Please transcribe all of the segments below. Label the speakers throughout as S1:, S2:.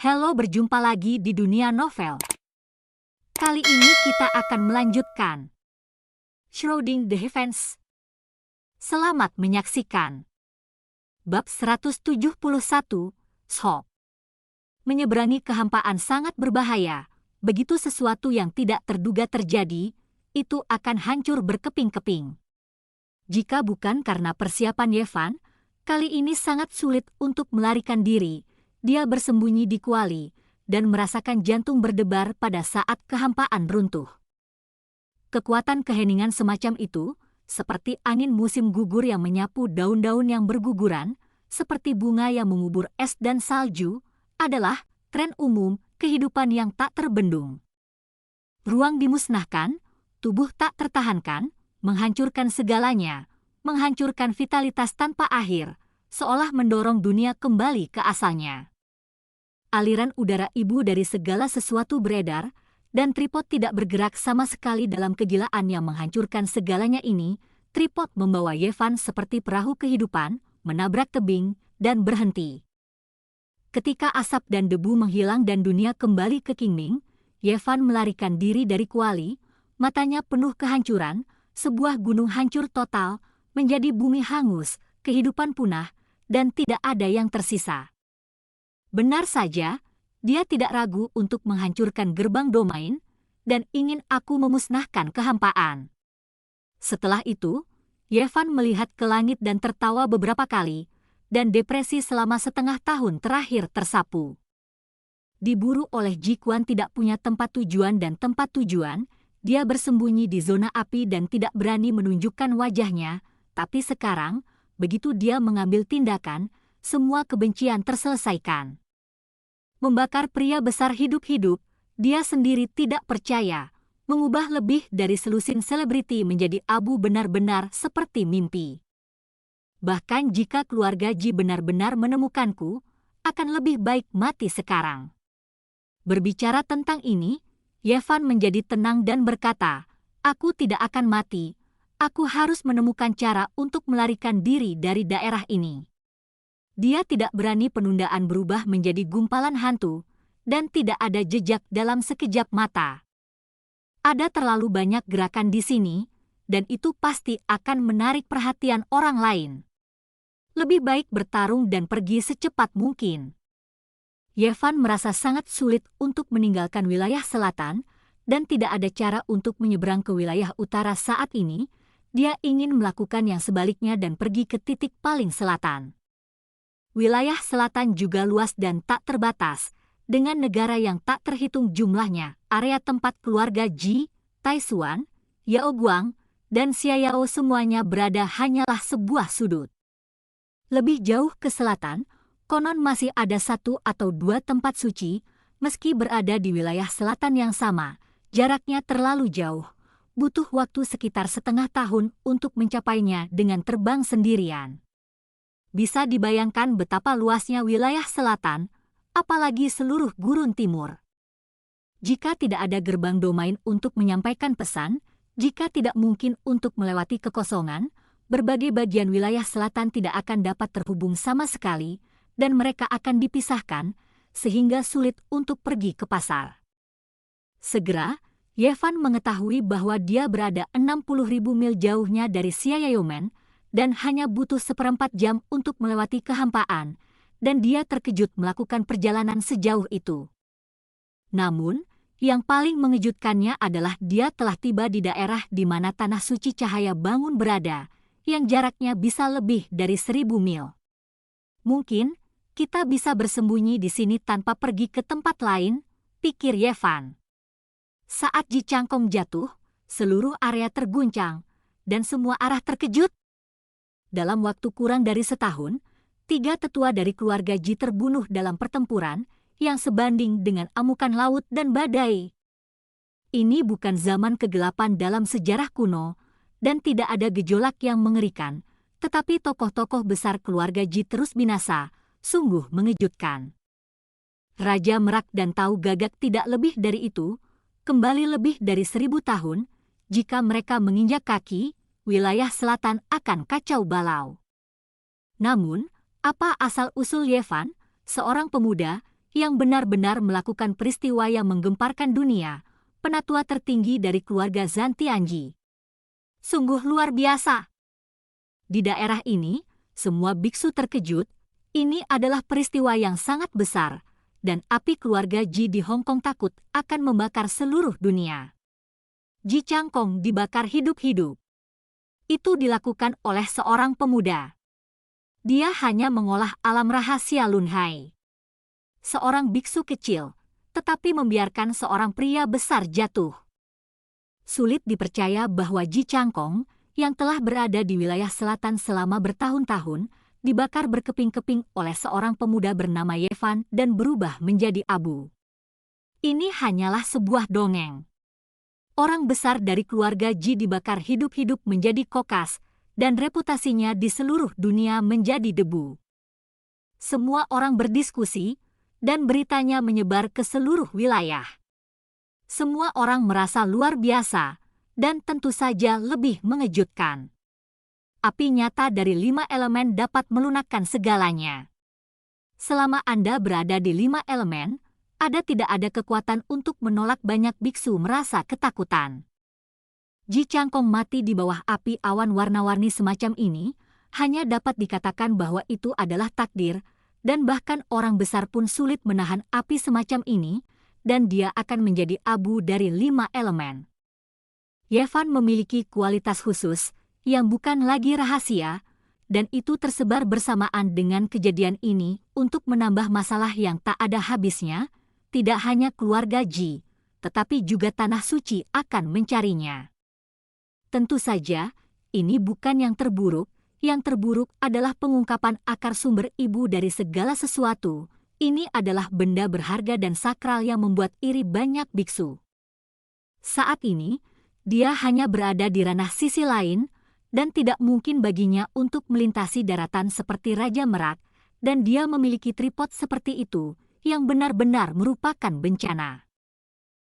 S1: Halo, berjumpa lagi di dunia novel. Kali ini kita akan melanjutkan Shrouding the Heavens. Selamat menyaksikan. Bab 171, Shock. Menyeberangi kehampaan sangat berbahaya. Begitu sesuatu yang tidak terduga terjadi, itu akan hancur berkeping-keping. Jika bukan karena persiapan Yevan, kali ini sangat sulit untuk melarikan diri. Dia bersembunyi di kuali dan merasakan jantung berdebar pada saat kehampaan runtuh. Kekuatan keheningan semacam itu, seperti angin musim gugur yang menyapu daun-daun yang berguguran, seperti bunga yang mengubur es dan salju, adalah tren umum kehidupan yang tak terbendung. Ruang dimusnahkan, tubuh tak tertahankan, menghancurkan segalanya, menghancurkan vitalitas tanpa akhir, seolah mendorong dunia kembali ke asalnya. Aliran udara ibu dari segala sesuatu beredar, dan tripod tidak bergerak sama sekali dalam kegilaan yang menghancurkan segalanya ini. Tripod membawa Yevan seperti perahu kehidupan, menabrak tebing, dan berhenti. Ketika asap dan debu menghilang dan dunia kembali ke Qingming, Yevan melarikan diri dari kuali, matanya penuh kehancuran, sebuah gunung hancur total, menjadi bumi hangus, kehidupan punah, dan tidak ada yang tersisa. Benar saja, dia tidak ragu untuk menghancurkan gerbang domain dan ingin aku memusnahkan kehampaan. Setelah itu, Yevan melihat ke langit dan tertawa beberapa kali, dan depresi selama setengah tahun terakhir tersapu. Diburu oleh Jikuan tidak punya tempat tujuan dan tempat tujuan, dia bersembunyi di zona api dan tidak berani menunjukkan wajahnya, tapi sekarang, begitu dia mengambil tindakan, semua kebencian terselesaikan. Membakar pria besar hidup-hidup, dia sendiri tidak percaya, mengubah lebih dari selusin selebriti menjadi abu benar-benar seperti mimpi. Bahkan jika keluarga Ji benar-benar menemukanku, akan lebih baik mati sekarang. Berbicara tentang ini, Yevan menjadi tenang dan berkata, aku tidak akan mati, aku harus menemukan cara untuk melarikan diri dari daerah ini. Dia tidak berani penundaan berubah menjadi gumpalan hantu, dan tidak ada jejak dalam sekejap mata. Ada terlalu banyak gerakan di sini, dan itu pasti akan menarik perhatian orang lain. Lebih baik bertarung dan pergi secepat mungkin. Yevan merasa sangat sulit untuk meninggalkan wilayah selatan, dan tidak ada cara untuk menyeberang ke wilayah utara saat ini. Dia ingin melakukan yang sebaliknya dan pergi ke titik paling selatan. Wilayah selatan juga luas dan tak terbatas, dengan negara yang tak terhitung jumlahnya. Area tempat keluarga Ji, Taishuan, Yao Guang, dan Xiaoyao semuanya berada hanyalah sebuah sudut. Lebih jauh ke selatan, konon masih ada 1 atau 2 tempat suci, meski berada di wilayah selatan yang sama, jaraknya terlalu jauh. Butuh waktu sekitar setengah tahun untuk mencapainya dengan terbang sendirian. Bisa dibayangkan betapa luasnya wilayah selatan, apalagi seluruh gurun timur. Jika tidak ada gerbang domain untuk menyampaikan pesan, jika tidak mungkin untuk melewati kekosongan, berbagai bagian wilayah selatan tidak akan dapat terhubung sama sekali, dan mereka akan dipisahkan, sehingga sulit untuk pergi ke pasar. Segera, Yevan mengetahui bahwa dia berada 60.000 mil jauhnya dari Xiaoyaomen, dan hanya butuh 1/4 jam untuk melewati kehampaan, dan dia terkejut melakukan perjalanan sejauh itu. Namun, yang paling mengejutkannya adalah dia telah tiba di daerah di mana tanah suci cahaya bangun berada, yang jaraknya bisa lebih dari 1.000 mil. Mungkin, kita bisa bersembunyi di sini tanpa pergi ke tempat lain, pikir Yevan. Saat Ji Cangkong jatuh, seluruh area terguncang, dan semua arah terkejut. Dalam waktu kurang dari setahun, 3 tetua dari keluarga Ji terbunuh dalam pertempuran yang sebanding dengan amukan laut dan badai. Ini bukan zaman kegelapan dalam sejarah kuno, dan tidak ada gejolak yang mengerikan, tetapi tokoh-tokoh besar keluarga Ji terus binasa, sungguh mengejutkan. Raja Merak dan Tahu Gagak tidak lebih dari itu, kembali lebih dari 1000 tahun, jika mereka menginjak kaki, wilayah selatan akan kacau balau. Namun, apa asal-usul Yevan, seorang pemuda yang benar-benar melakukan peristiwa yang menggemparkan dunia, penatua tertinggi dari keluarga Zantianji. Sungguh luar biasa. Di daerah ini, semua biksu terkejut. Ini adalah peristiwa yang sangat besar, dan api keluarga Ji di Hong Kong takut akan membakar seluruh dunia. Ji Changkong dibakar hidup-hidup. Itu dilakukan oleh seorang pemuda. Dia hanya mengolah alam rahasia Lun Hai. Seorang biksu kecil, tetapi membiarkan seorang pria besar jatuh. Sulit dipercaya bahwa Ji Changkong, yang telah berada di wilayah selatan selama bertahun-tahun, dibakar berkeping-keping oleh seorang pemuda bernama Ye Fan dan berubah menjadi abu. Ini hanyalah sebuah dongeng. Orang besar dari keluarga Ji dibakar hidup-hidup menjadi kokas, dan reputasinya di seluruh dunia menjadi debu. Semua orang berdiskusi, dan beritanya menyebar ke seluruh wilayah. Semua orang merasa luar biasa, dan tentu saja lebih mengejutkan. Api nyata dari 5 elemen dapat melunakkan segalanya. Selama Anda berada di 5 elemen, tidak ada kekuatan untuk menolak banyak biksu merasa ketakutan. Ji Changkong mati di bawah api awan warna-warni semacam ini, hanya dapat dikatakan bahwa itu adalah takdir, dan bahkan orang besar pun sulit menahan api semacam ini, dan dia akan menjadi abu dari 5 elemen. Ye Fan memiliki kualitas khusus, yang bukan lagi rahasia, dan itu tersebar bersamaan dengan kejadian ini untuk menambah masalah yang tak ada habisnya. Tidak hanya keluarga Ji, tetapi juga tanah suci akan mencarinya. Tentu saja, ini bukan yang terburuk adalah pengungkapan akar sumber ibu dari segala sesuatu. Ini adalah benda berharga dan sakral yang membuat iri banyak biksu. Saat ini, dia hanya berada di ranah sisi lain, dan tidak mungkin baginya untuk melintasi daratan seperti Raja Merak, dan dia memiliki tripod seperti itu, yang benar-benar merupakan bencana.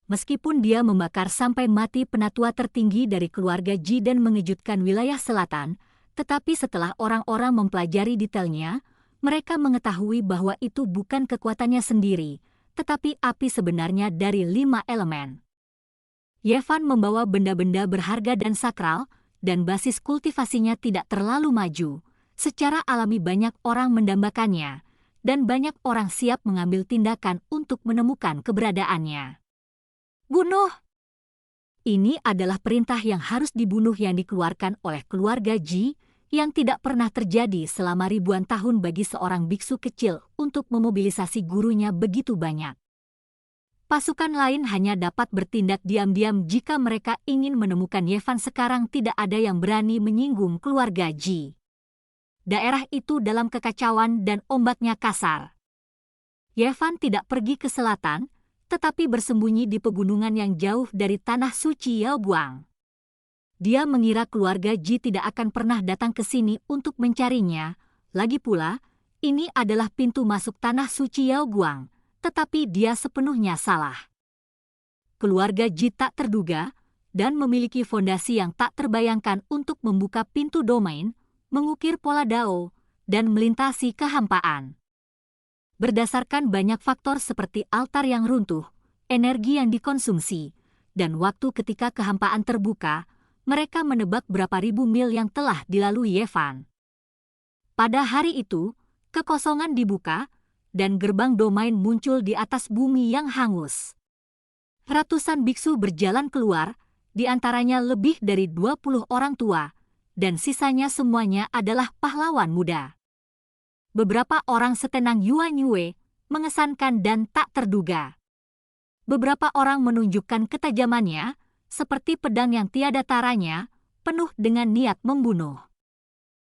S1: Meskipun dia membakar sampai mati penatua tertinggi dari keluarga Ji dan mengejutkan wilayah selatan, tetapi setelah orang-orang mempelajari detailnya, mereka mengetahui bahwa itu bukan kekuatannya sendiri, tetapi api sebenarnya dari 5 elemen. Ye Fan membawa benda-benda berharga dan sakral, dan basis kultivasinya tidak terlalu maju. Secara alami banyak orang mendambakannya, dan banyak orang siap mengambil tindakan untuk menemukan keberadaannya. Bunuh! Ini adalah perintah yang harus dibunuh yang dikeluarkan oleh keluarga Ji, yang tidak pernah terjadi selama ribuan tahun bagi seorang biksu kecil untuk memobilisasi gurunya begitu banyak. Pasukan lain hanya dapat bertindak diam-diam jika mereka ingin menemukan Ye Fan. Sekarang tidak ada yang berani menyinggung keluarga Ji. Daerah itu dalam kekacauan dan ombaknya kasar. Ye Fan tidak pergi ke selatan, tetapi bersembunyi di pegunungan yang jauh dari tanah suci Yaobuang. Dia mengira keluarga Ji tidak akan pernah datang ke sini untuk mencarinya. Lagi pula, ini adalah pintu masuk tanah suci Yaobuang. Tetapi dia sepenuhnya salah. Keluarga Ji tak terduga dan memiliki fondasi yang tak terbayangkan untuk membuka pintu domain, mengukir pola Dao, dan melintasi kehampaan. Berdasarkan banyak faktor seperti altar yang runtuh, energi yang dikonsumsi, dan waktu ketika kehampaan terbuka, mereka menebak berapa ribu mil yang telah dilalui Ye Fan. Pada hari itu, kekosongan dibuka, dan gerbang domain muncul di atas bumi yang hangus. Ratusan biksu berjalan keluar, di antaranya lebih dari 20 orang tua, dan sisanya semuanya adalah pahlawan muda. Beberapa orang setenang Yuan Yue, mengesankan dan tak terduga. Beberapa orang menunjukkan ketajamannya, seperti pedang yang tiada taranya, penuh dengan niat membunuh.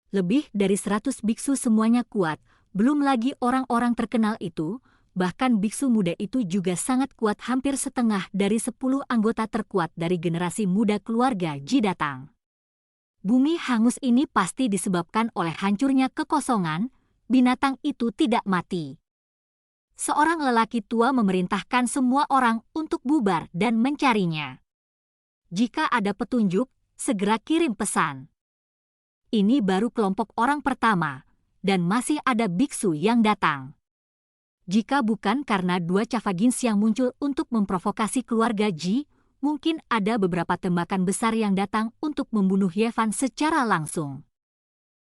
S1: Lebih dari 100 biksu semuanya kuat, belum lagi orang-orang terkenal itu, bahkan biksu muda itu juga sangat kuat. Hampir setengah dari 10 anggota terkuat dari generasi muda keluarga Ji datang. Bumi hangus ini pasti disebabkan oleh hancurnya kekosongan, binatang itu tidak mati. Seorang lelaki tua memerintahkan semua orang untuk bubar dan mencarinya. Jika ada petunjuk, segera kirim pesan. Ini baru kelompok orang pertama, dan masih ada biksu yang datang. Jika bukan karena dua Chavagins yang muncul untuk memprovokasi keluarga Ji, mungkin ada beberapa tembakan besar yang datang untuk membunuh Ye Fan secara langsung.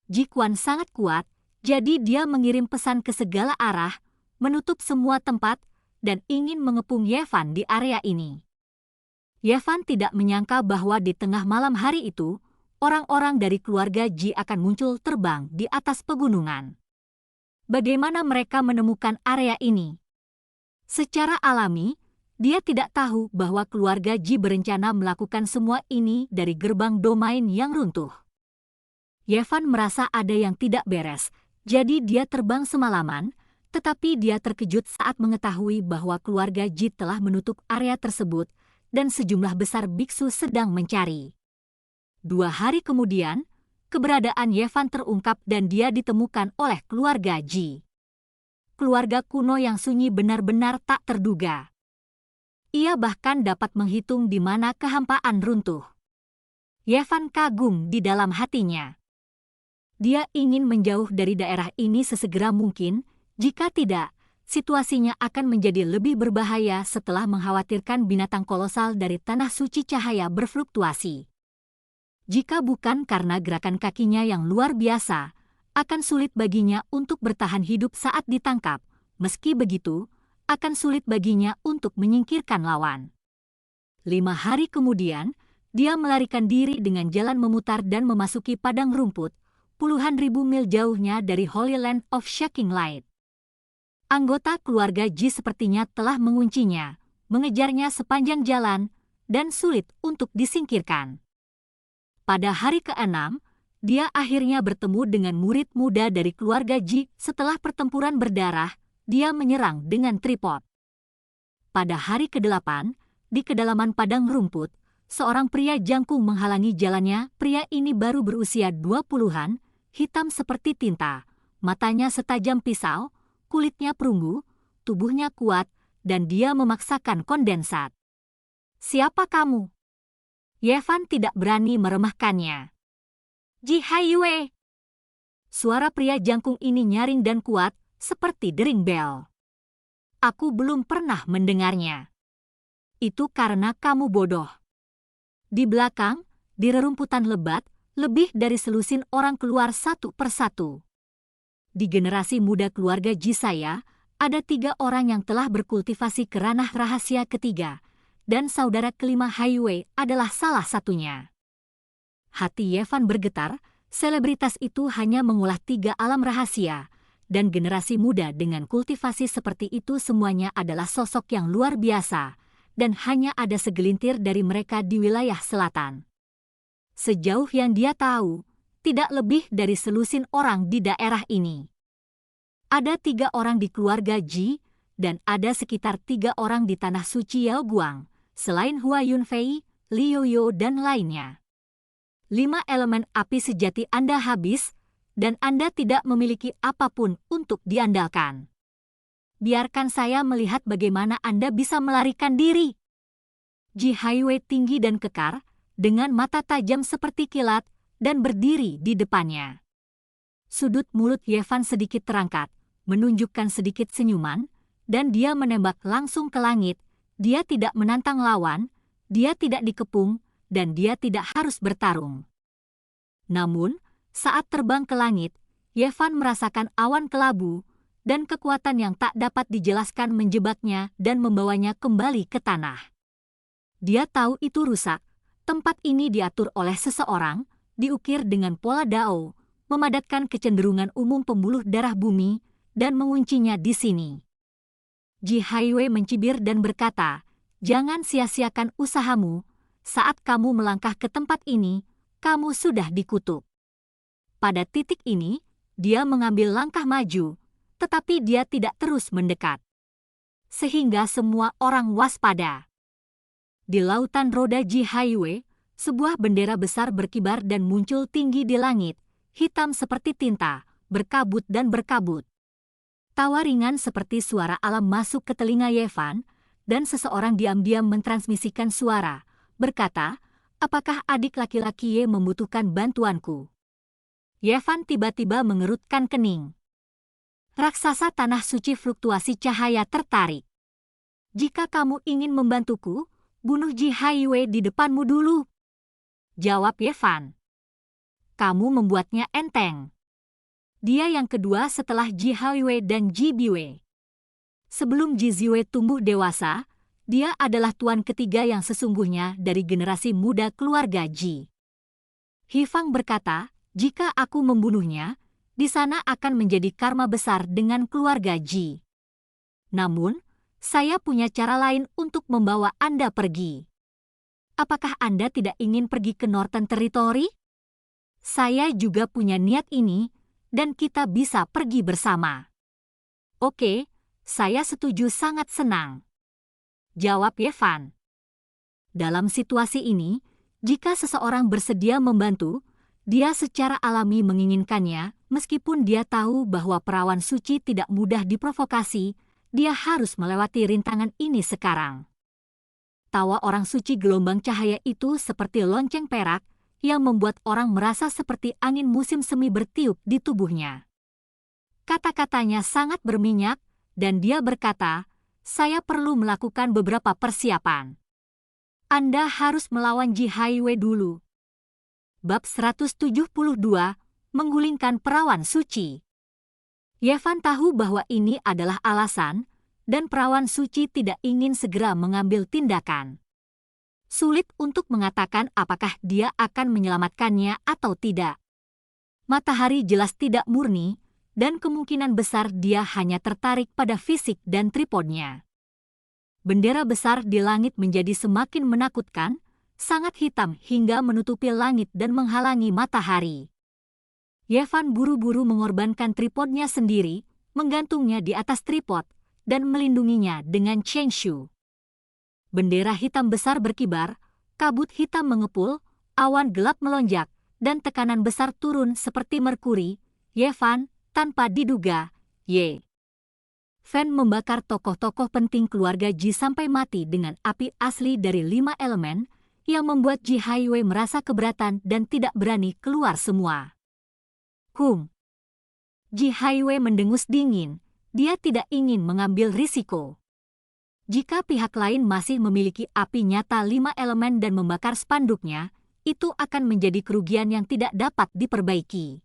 S1: Ji Quan sangat kuat, jadi dia mengirim pesan ke segala arah, menutup semua tempat, dan ingin mengepung Ye Fan di area ini. Ye Fan tidak menyangka bahwa di tengah malam hari itu, orang-orang dari keluarga Ji akan muncul terbang di atas pegunungan. Bagaimana mereka menemukan area ini? Secara alami, dia tidak tahu bahwa keluarga Ji berencana melakukan semua ini dari gerbang domain yang runtuh. Ye Fan merasa ada yang tidak beres, jadi dia terbang semalaman, tetapi dia terkejut saat mengetahui bahwa keluarga Ji telah menutup area tersebut dan sejumlah besar biksu sedang mencari. 2 hari kemudian, keberadaan Ye Fan terungkap dan dia ditemukan oleh keluarga Ji. Keluarga kuno yang sunyi benar-benar tak terduga. Ia bahkan dapat menghitung di mana kehampaan runtuh. Ye Fan kagum di dalam hatinya. Dia ingin menjauh dari daerah ini sesegera mungkin, jika tidak, situasinya akan menjadi lebih berbahaya setelah mengkhawatirkan binatang kolosal dari tanah suci cahaya berfluktuasi. Jika bukan karena gerakan kakinya yang luar biasa, akan sulit baginya untuk bertahan hidup saat ditangkap. Meski begitu, akan sulit baginya untuk menyingkirkan lawan. 5 hari kemudian, dia melarikan diri dengan jalan memutar dan memasuki padang rumput, puluhan ribu mil jauhnya dari Holy Land of Shaking Light. Anggota keluarga Ji sepertinya telah menguncinya, mengejarnya sepanjang jalan, dan sulit untuk disingkirkan. Pada hari ke-6, dia akhirnya bertemu dengan murid muda dari keluarga Ji. Setelah pertempuran berdarah, dia menyerang dengan tripod. Pada hari ke-8, di kedalaman padang rumput, seorang pria jangkung menghalangi jalannya. Pria ini baru berusia 20-an, hitam seperti tinta, matanya setajam pisau, kulitnya perunggu, tubuhnya kuat, dan dia memaksakan kondensat. "Siapa kamu?" Ye Fan tidak berani meremehkannya. "Ji Haiyue." Suara pria jangkung ini nyaring dan kuat, seperti dering bel. "Aku belum pernah mendengarnya." "Itu karena kamu bodoh." Di belakang, di rerumputan lebat, lebih dari selusin orang keluar satu persatu. Di generasi muda keluarga Ji saya, ada 3 orang yang telah berkultivasi ke ranah rahasia ketiga, dan saudara kelima Haiyue adalah salah satunya. Hati Ye Fan bergetar, selebritas itu hanya mengulah 3 alam rahasia, dan generasi muda dengan kultivasi seperti itu semuanya adalah sosok yang luar biasa, dan hanya ada segelintir dari mereka di wilayah selatan. Sejauh yang dia tahu, tidak lebih dari selusin orang di daerah ini. Ada 3 orang di keluarga Ji, dan ada sekitar 3 orang di tanah suci Yaoguang, selain Hua Yunfei, Liu Yo dan lainnya. 5 elemen api sejati Anda habis, dan Anda tidak memiliki apapun untuk diandalkan. Biarkan saya melihat bagaimana Anda bisa melarikan diri. Ji Haiyue tinggi dan kekar, dengan mata tajam seperti kilat, dan berdiri di depannya. Sudut mulut Ye Fan sedikit terangkat, menunjukkan sedikit senyuman, dan dia menembak langsung ke langit. Dia tidak menantang lawan, dia tidak dikepung, dan dia tidak harus bertarung. Namun, saat terbang ke langit, Ye Fan merasakan awan kelabu, dan kekuatan yang tak dapat dijelaskan menjebaknya dan membawanya kembali ke tanah. Dia tahu itu rusak. Tempat ini diatur oleh seseorang, diukir dengan pola Dao, memadatkan kecenderungan umum pembuluh darah bumi, dan menguncinya di sini. Ji Haiyue mencibir dan berkata, "Jangan sia-siakan usahamu. Saat kamu melangkah ke tempat ini, kamu sudah dikutuk." Pada titik ini, dia mengambil langkah maju, tetapi dia tidak terus mendekat. Sehingga semua orang waspada. Di lautan roda Ji Haiyue, sebuah bendera besar berkibar dan muncul tinggi di langit, hitam seperti tinta, berkabut dan berkabut. Tawa ringan seperti suara alam masuk ke telinga Ye Fan, dan seseorang diam-diam mentransmisikan suara, berkata, "Apakah adik laki-laki Ye membutuhkan bantuanku?" Ye Fan tiba-tiba mengerutkan kening. Raksasa tanah suci fluktuasi cahaya tertarik. Jika kamu ingin membantuku, bunuh Ji Haiwei di depanmu dulu. Jawab Ye Fan. Kamu membuatnya enteng. Dia yang kedua setelah Ji Haiwei dan Ji Biwei. Sebelum Ji Ziwei tumbuh dewasa, dia adalah tuan ketiga yang sesungguhnya dari generasi muda keluarga Ji. Hi Fang berkata, jika aku membunuhnya, di sana akan menjadi karma besar dengan keluarga Ji. Namun, saya punya cara lain untuk membawa Anda pergi. Apakah Anda tidak ingin pergi ke Northern Territory? Saya juga punya niat ini, dan kita bisa pergi bersama. Oke, saya setuju sangat senang. Jawab Ye Fan. Dalam situasi ini, jika seseorang bersedia membantu, dia secara alami menginginkannya, meskipun dia tahu bahwa perawan suci tidak mudah diprovokasi, dia harus melewati rintangan ini sekarang. Tawa orang suci gelombang cahaya itu seperti lonceng perak, yang membuat orang merasa seperti angin musim semi bertiup di tubuhnya. Kata-katanya sangat berminyak, dan dia berkata, saya perlu melakukan beberapa persiapan. Anda harus melawan Ji Haiwei dulu. Bab 172, menggulingkan perawan suci. Ye Fan tahu bahwa ini adalah alasan, dan perawan suci tidak ingin segera mengambil tindakan. Sulit untuk mengatakan apakah dia akan menyelamatkannya atau tidak. Matahari jelas tidak murni, dan kemungkinan besar dia hanya tertarik pada fisik dan tripodnya. Bendera besar di langit menjadi semakin menakutkan, sangat hitam hingga menutupi langit dan menghalangi matahari. Ye Fan buru-buru mengorbankan tripodnya sendiri, menggantungnya di atas tripod, dan melindunginya dengan Chenshu. Bendera hitam besar berkibar, kabut hitam mengepul, awan gelap melonjak, dan tekanan besar turun seperti merkuri. Ye Fan, tanpa diduga, Ye Fan membakar tokoh-tokoh penting keluarga Ji sampai mati dengan api asli dari 5 elemen, yang membuat Ji Haiwei merasa keberatan dan tidak berani keluar semua. Ji Haiwei mendengus dingin, dia tidak ingin mengambil risiko. Jika pihak lain masih memiliki api nyata 5 elemen dan membakar spanduknya, itu akan menjadi kerugian yang tidak dapat diperbaiki.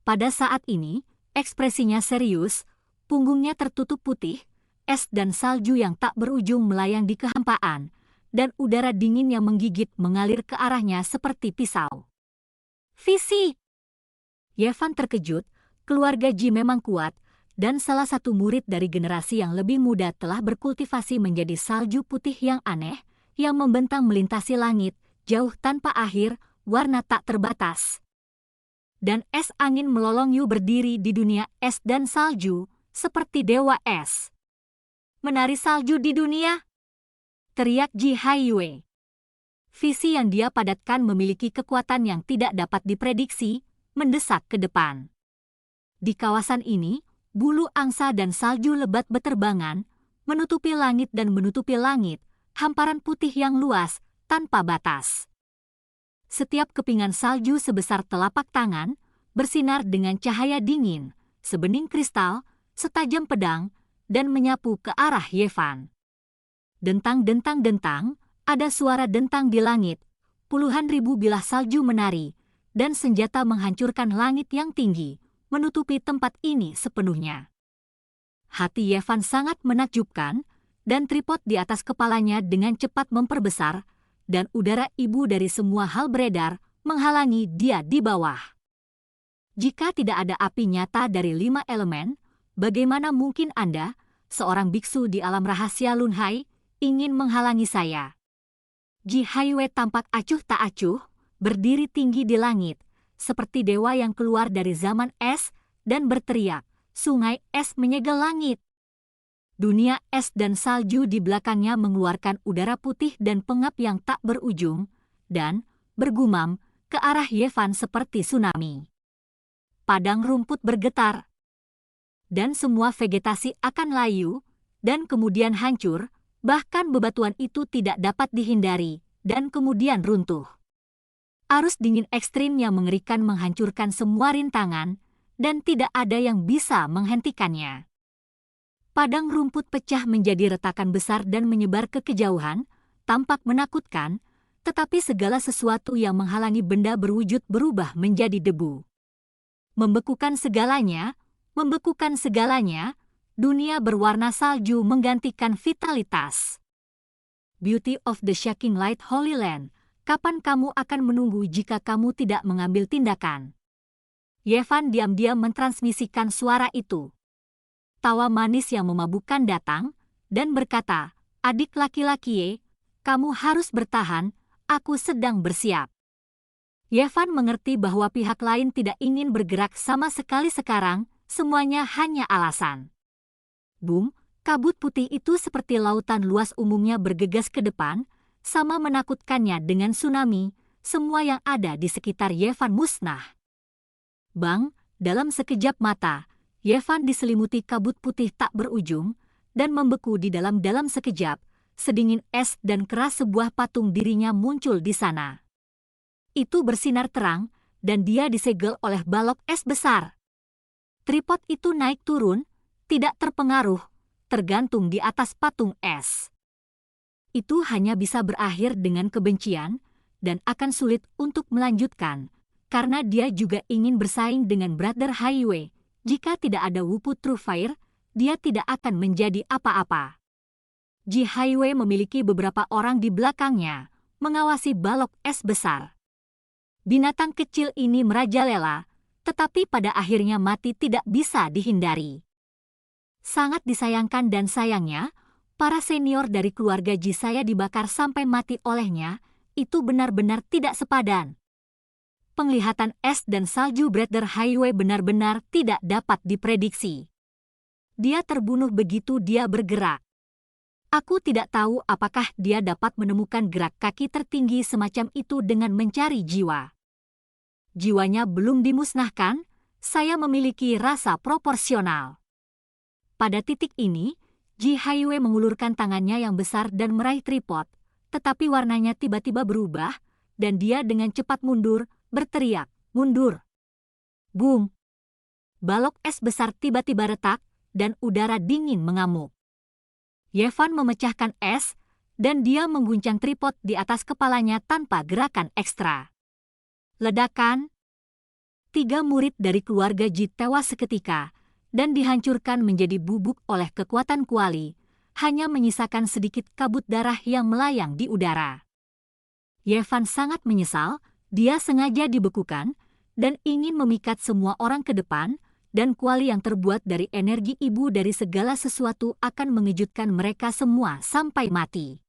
S1: Pada saat ini, ekspresinya serius, punggungnya tertutup putih, es dan salju yang tak berujung melayang di kehampaan, dan udara dingin yang menggigit mengalir ke arahnya seperti pisau. Visi! Ye Fan terkejut, keluarga Ji memang kuat, dan salah satu murid dari generasi yang lebih muda telah berkultivasi menjadi salju putih yang aneh, yang membentang melintasi langit, jauh tanpa akhir, warna tak terbatas. Dan es angin melolong Yu berdiri di dunia es dan salju, seperti dewa es. Menari salju di dunia? Teriak Ji Haiwei. Visi yang dia padatkan memiliki kekuatan yang tidak dapat diprediksi, mendesak ke depan. Di kawasan ini, bulu angsa dan salju lebat beterbangan, menutupi langit dan menutupi langit, hamparan putih yang luas, tanpa batas. Setiap kepingan salju sebesar telapak tangan, bersinar dengan cahaya dingin, sebening kristal, setajam pedang, dan menyapu ke arah Ye Fan. Dentang-dentang-dentang, ada suara dentang di langit, puluhan ribu bilah salju menari, dan senjata menghancurkan langit yang tinggi, menutupi tempat ini sepenuhnya. Hati Ye Fan sangat menakjubkan, dan tripod di atas kepalanya dengan cepat memperbesar, dan udara ibu dari semua hal beredar, menghalangi dia di bawah. Jika tidak ada api nyata dari 5 elemen, bagaimana mungkin Anda, seorang biksu di alam rahasia Lunhai, ingin menghalangi saya? Ji Haiwei tampak acuh tak acuh, berdiri tinggi di langit, seperti dewa yang keluar dari zaman es, dan berteriak, sungai es menyegel langit. Dunia es dan salju di belakangnya mengeluarkan udara putih dan pengap yang tak berujung, dan bergumam ke arah Ye Fan seperti tsunami. Padang rumput bergetar, dan semua vegetasi akan layu, dan kemudian hancur, bahkan bebatuan itu tidak dapat dihindari, dan kemudian runtuh. Arus dingin ekstrim yang mengerikan menghancurkan semua rintangan, dan tidak ada yang bisa menghentikannya. Padang rumput pecah menjadi retakan besar dan menyebar ke kejauhan, tampak menakutkan, tetapi segala sesuatu yang menghalangi benda berwujud berubah menjadi debu. Membekukan segalanya, dunia berwarna salju menggantikan vitalitas. Beauty of the Shaking Light Holy Land, kapan kamu akan menunggu jika kamu tidak mengambil tindakan? Yevan diam-diam mentransmisikan suara itu. Tawa manis yang memabukkan datang, dan berkata, "Adik laki-laki, kamu harus bertahan, aku sedang bersiap." Yevan mengerti bahwa pihak lain tidak ingin bergerak sama sekali sekarang, semuanya hanya alasan. Boom, kabut putih itu seperti lautan luas umumnya bergegas ke depan, sama menakutkannya dengan tsunami, semua yang ada di sekitar Yevan musnah. Bang, dalam sekejap mata, Yevan diselimuti kabut putih tak berujung, dan membeku di dalam sekejap, sedingin es dan keras sebuah patung dirinya muncul di sana. Itu bersinar terang, dan dia disegel oleh balok es besar. Tripod itu naik turun, tidak terpengaruh, tergantung di atas patung es. Itu hanya bisa berakhir dengan kebencian, dan akan sulit untuk melanjutkan, karena dia juga ingin bersaing dengan Brother Highway. Jika tidak ada Wupu True Fire, dia tidak akan menjadi apa-apa. Ji Highway memiliki beberapa orang di belakangnya, mengawasi balok es besar. Binatang kecil ini merajalela, tetapi pada akhirnya mati tidak bisa dihindari. Sangat disayangkan dan sayangnya, para senior dari keluarga Ji saya dibakar sampai mati olehnya, itu benar-benar tidak sepadan. Penglihatan es dan salju Brother Highway benar-benar tidak dapat diprediksi. Dia terbunuh begitu dia bergerak. Aku tidak tahu apakah dia dapat menemukan gerak kaki tertinggi semacam itu dengan mencari jiwa. Jiwanya belum dimusnahkan, saya memiliki rasa proporsional. Pada titik ini, Ji Highway mengulurkan tangannya yang besar dan meraih tripod, tetapi warnanya tiba-tiba berubah, dan dia dengan cepat mundur, berteriak, "Mundur!" Boom! Balok es besar tiba-tiba retak, dan udara dingin mengamuk. Yevan memecahkan es, dan dia mengguncang tripod di atas kepalanya tanpa gerakan ekstra. Ledakan! 3 murid dari keluarga Ji tewas seketika, dan dihancurkan menjadi bubuk oleh kekuatan kuali, hanya menyisakan sedikit kabut darah yang melayang di udara. Yevan sangat menyesal, dia sengaja dibekukan, dan ingin memikat semua orang ke depan, dan kuali yang terbuat dari energi ibu dari segala sesuatu akan mengejutkan mereka semua sampai mati.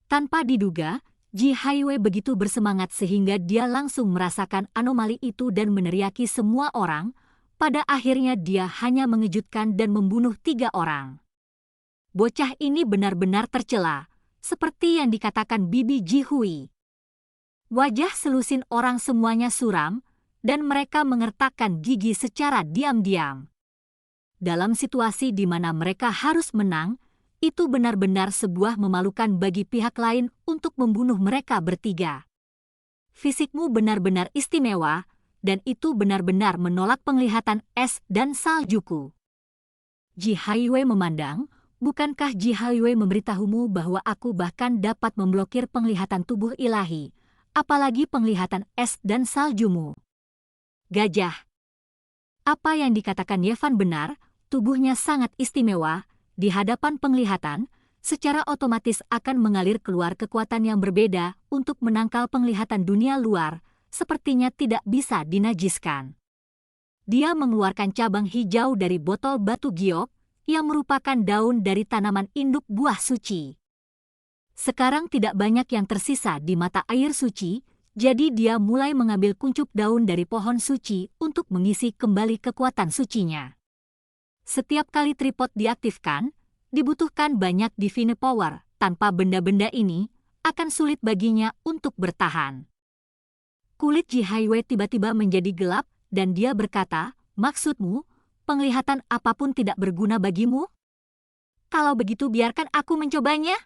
S1: Tanpa diduga, Ji Highway begitu bersemangat sehingga dia langsung merasakan anomali itu dan meneriaki semua orang. Pada akhirnya dia hanya mengejutkan dan membunuh 3 orang. Bocah ini benar-benar tercela, seperti yang dikatakan Bibi Ji Hui. Wajah selusin orang semuanya suram, dan mereka mengertakkan gigi secara diam-diam. Dalam situasi di mana mereka harus menang, itu benar-benar sebuah memalukan bagi pihak lain untuk membunuh mereka bertiga. Fisikmu benar-benar istimewa, dan itu benar-benar menolak penglihatan es dan saljuku. Ji Highway memandang, bukankah Ji Highway memberitahumu bahwa aku bahkan dapat memblokir penglihatan tubuh ilahi, apalagi penglihatan es dan saljumu? Gajah. Apa yang dikatakan Yevan benar, tubuhnya sangat istimewa, di hadapan penglihatan, secara otomatis akan mengalir keluar kekuatan yang berbeda untuk menangkal penglihatan dunia luar, sepertinya tidak bisa dinajiskan. Dia mengeluarkan cabang hijau dari botol batu giok, yang merupakan daun dari tanaman induk buah suci. Sekarang tidak banyak yang tersisa di mata air suci, jadi dia mulai mengambil kuncup daun dari pohon suci untuk mengisi kembali kekuatan sucinya. Setiap kali tripod diaktifkan, dibutuhkan banyak divine power. Tanpa benda-benda ini, akan sulit baginya untuk bertahan. Kulit Ji Highway tiba-tiba menjadi gelap, dan dia berkata, "Maksudmu, penglihatan apapun tidak berguna bagimu? Kalau begitu biarkan aku mencobanya."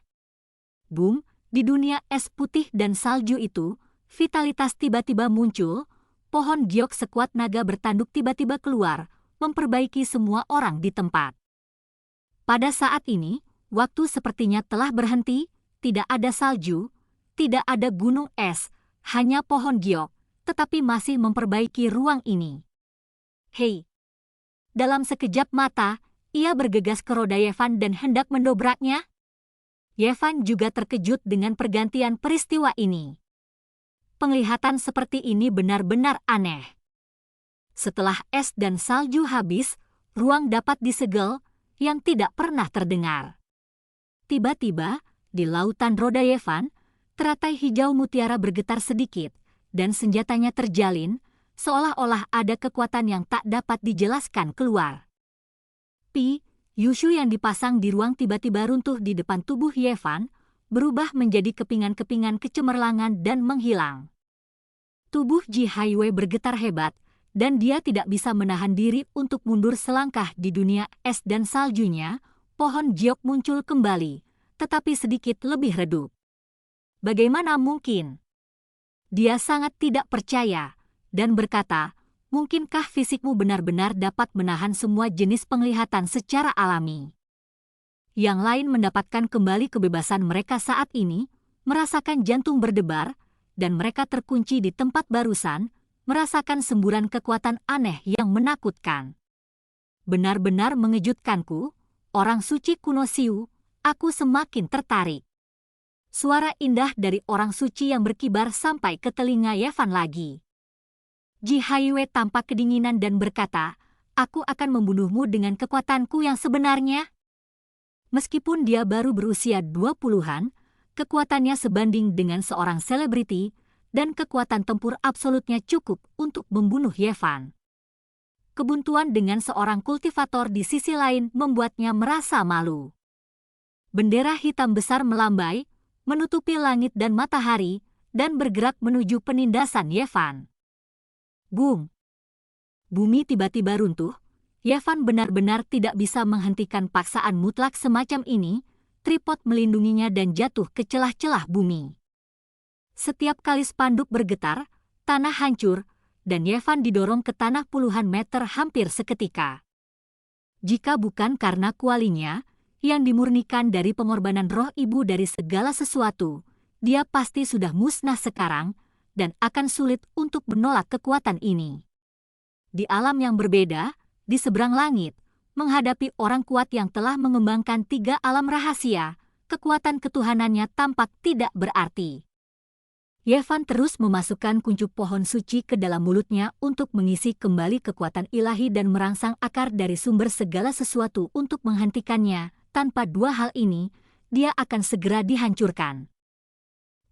S1: Boom, di dunia es putih dan salju itu, vitalitas tiba-tiba muncul, pohon giok sekuat naga bertanduk tiba-tiba keluar, memperbaiki semua orang di tempat. Pada saat ini, waktu sepertinya telah berhenti, tidak ada salju, tidak ada gunung es, hanya pohon giok, tetapi masih memperbaiki ruang ini. Hei! Dalam sekejap mata, ia bergegas ke roda Yevan dan hendak mendobraknya. Yevan juga terkejut dengan pergantian peristiwa ini. Penglihatan seperti ini benar-benar aneh. Setelah es dan salju habis, ruang dapat disegel yang tidak pernah terdengar. Tiba-tiba, di lautan roda Yevan, teratai hijau mutiara bergetar sedikit, dan senjatanya terjalin, seolah-olah ada kekuatan yang tak dapat dijelaskan keluar. Yushu yang dipasang di ruang tiba-tiba runtuh di depan tubuh Yevan, berubah menjadi kepingan-kepingan kecemerlangan dan menghilang. Tubuh Ji Haiwei bergetar hebat, dan dia tidak bisa menahan diri untuk mundur selangkah di dunia es dan saljunya. Pohon giok muncul kembali, tetapi sedikit lebih redup. Bagaimana mungkin? Dia sangat tidak percaya, dan berkata, mungkinkah fisikmu benar-benar dapat menahan semua jenis penglihatan secara alami? Yang lain mendapatkan kembali kebebasan mereka saat ini, merasakan jantung berdebar, dan mereka terkunci di tempat barusan, merasakan semburan kekuatan aneh yang menakutkan. Benar-benar mengejutkanku, orang suci kuno Siu, aku semakin tertarik. Suara indah dari orang suci yang berkibar sampai ke telinga Yevan lagi. Ji Haiwei tampak kedinginan dan berkata, aku akan membunuhmu dengan kekuatanku yang sebenarnya. Meskipun dia baru berusia 20-an, kekuatannya sebanding dengan seorang selebriti, dan kekuatan tempur absolutnya cukup untuk membunuh Yevan. Kebuntuan dengan seorang kultivator di sisi lain membuatnya merasa malu. Bendera hitam besar melambai, menutupi langit dan matahari, dan bergerak menuju penindasan Yevan. Boom! Bumi tiba-tiba runtuh. Yevan benar-benar tidak bisa menghentikan paksaan mutlak semacam ini. Tripod melindunginya dan jatuh ke celah-celah bumi. Setiap kali spanduk bergetar, tanah hancur, dan Yevan didorong ke tanah puluhan meter hampir seketika. Jika bukan karena kualinya, yang dimurnikan dari pengorbanan roh ibu dari segala sesuatu, dia pasti sudah musnah sekarang, dan akan sulit untuk menolak kekuatan ini. Di alam yang berbeda, di seberang langit, menghadapi orang kuat yang telah mengembangkan 3 alam rahasia, kekuatan ketuhanannya tampak tidak berarti. Yevan terus memasukkan kuncup pohon suci ke dalam mulutnya untuk mengisi kembali kekuatan ilahi dan merangsang akar dari sumber segala sesuatu untuk menghentikannya. Tanpa 2 hal ini, dia akan segera dihancurkan.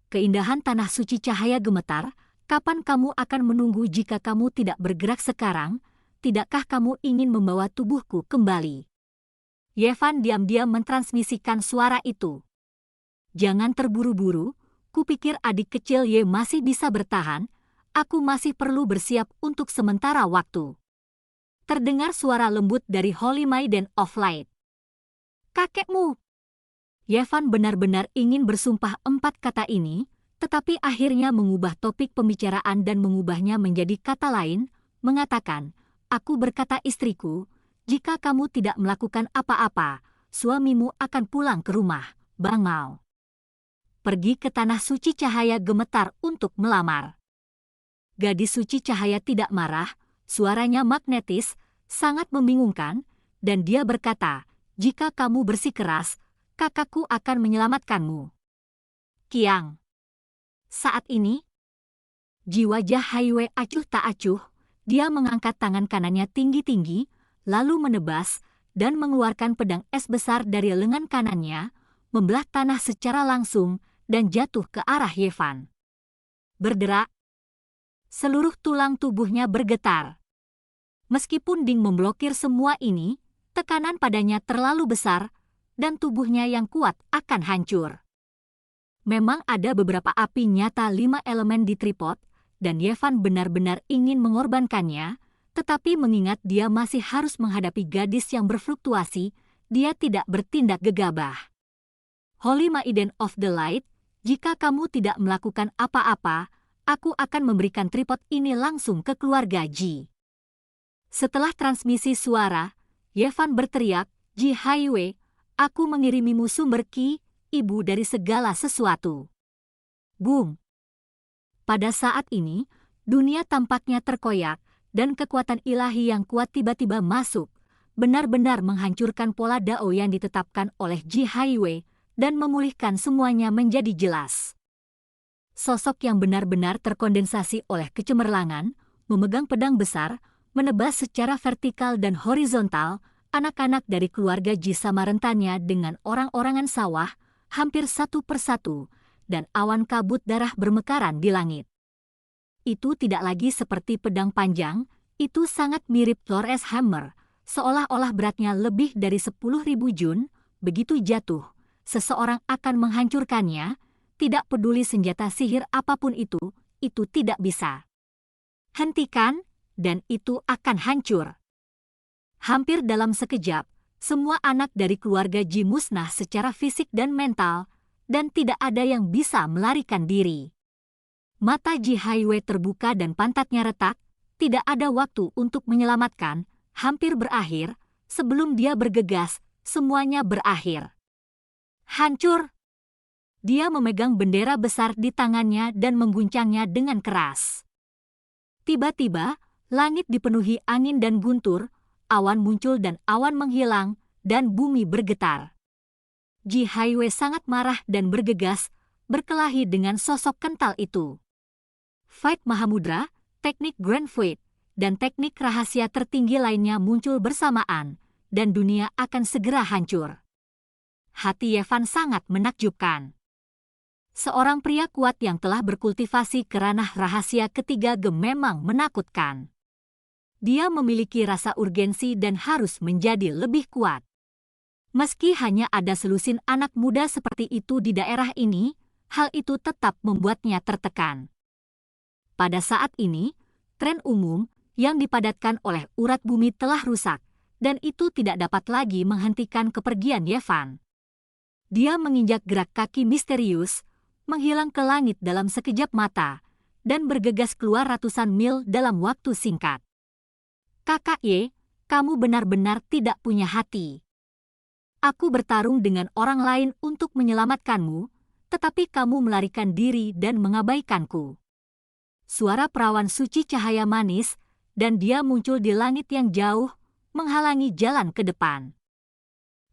S1: Keindahan tanah suci cahaya gemetar, kapan kamu akan menunggu jika kamu tidak bergerak sekarang? Tidakkah kamu ingin membawa tubuhku kembali? Yevan diam-diam mentransmisikan suara itu. Jangan terburu-buru, kupikir adik kecil Ye masih bisa bertahan, aku masih perlu bersiap untuk sementara waktu. Terdengar suara lembut dari Holy Maiden of Light. Kakekmu! Yevan benar-benar ingin bersumpah 4 kata ini, tetapi akhirnya mengubah topik pembicaraan dan mengubahnya menjadi kata lain, mengatakan, aku berkata istriku, jika kamu tidak melakukan apa-apa, suamimu akan pulang ke rumah, Bangau. Pergi ke tanah suci cahaya gemetar untuk melamar. Gadis suci cahaya tidak marah, suaranya magnetis, sangat membingungkan, dan dia berkata, jika kamu bersikeras, kakakku akan menyelamatkanmu. Kiang. Saat ini, jiwa Haiwei acuh tak acuh, dia mengangkat tangan kanannya tinggi-tinggi, lalu menebas, dan mengeluarkan pedang es besar dari lengan kanannya, membelah tanah secara langsung, dan jatuh ke arah Yevan. Berderak, seluruh tulang tubuhnya bergetar. Meskipun Ding memblokir semua ini, tekanan padanya terlalu besar, dan tubuhnya yang kuat akan hancur. Memang ada beberapa api nyata 5 elemen di tripod, dan Yevan benar-benar ingin mengorbankannya, tetapi mengingat dia masih harus menghadapi gadis yang berfluktuasi, dia tidak bertindak gegabah. Holy Maiden of the Light, jika kamu tidak melakukan apa-apa, aku akan memberikan tripod ini langsung ke keluarga Ji. Setelah transmisi suara, Yevan berteriak, Ji Haiwei, aku mengirimimu sumber Qi, ibu dari segala sesuatu. Boom! Pada saat ini, dunia tampaknya terkoyak, dan kekuatan ilahi yang kuat tiba-tiba masuk, benar-benar menghancurkan pola Dao yang ditetapkan oleh Ji Haiwei, dan memulihkan semuanya menjadi jelas. Sosok yang benar-benar terkondensasi oleh kecemerlangan, memegang pedang besar, menebas secara vertikal dan horizontal, anak-anak dari keluarga Ji sama rentannya dengan orang-orangan sawah, hampir satu persatu, dan awan kabut darah bermekaran di langit. Itu tidak lagi seperti pedang panjang, itu sangat mirip Thor's Hammer, seolah-olah beratnya lebih dari 10.000 jun, begitu jatuh. Seseorang akan menghancurkannya, tidak peduli senjata sihir apapun itu tidak bisa. Hentikan, dan itu akan hancur. Hampir dalam sekejap, semua anak dari keluarga Ji musnah secara fisik dan mental, dan tidak ada yang bisa melarikan diri. Mata Ji Haiwei terbuka dan pantatnya retak, tidak ada waktu untuk menyelamatkan, hampir berakhir, sebelum dia bergegas, semuanya berakhir. Hancur! Dia memegang bendera besar di tangannya dan mengguncangnya dengan keras. Tiba-tiba, langit dipenuhi angin dan guntur, awan muncul dan awan menghilang, dan bumi bergetar. Ji Haiwei sangat marah dan bergegas, berkelahi dengan sosok kental itu. Fight Mahamudra, teknik Grand Fight, dan teknik rahasia tertinggi lainnya muncul bersamaan, dan dunia akan segera hancur. Hati Yevan sangat menakjubkan. Seorang pria kuat yang telah berkultivasi ke ranah rahasia ketiga memang menakutkan. Dia memiliki rasa urgensi dan harus menjadi lebih kuat. Meski hanya ada selusin anak muda seperti itu di daerah ini, hal itu tetap membuatnya tertekan. Pada saat ini, tren umum yang dipadatkan oleh urat bumi telah rusak, dan itu tidak dapat lagi menghentikan kepergian Yevan. Dia menginjak gerak kaki misterius, menghilang ke langit dalam sekejap mata, dan bergegas keluar ratusan mil dalam waktu singkat. Kakak Ye, kamu benar-benar tidak punya hati. Aku bertarung dengan orang lain untuk menyelamatkanmu, tetapi kamu melarikan diri dan mengabaikanku. Suara perawan suci cahaya manis, dan dia muncul di langit yang jauh, menghalangi jalan ke depan.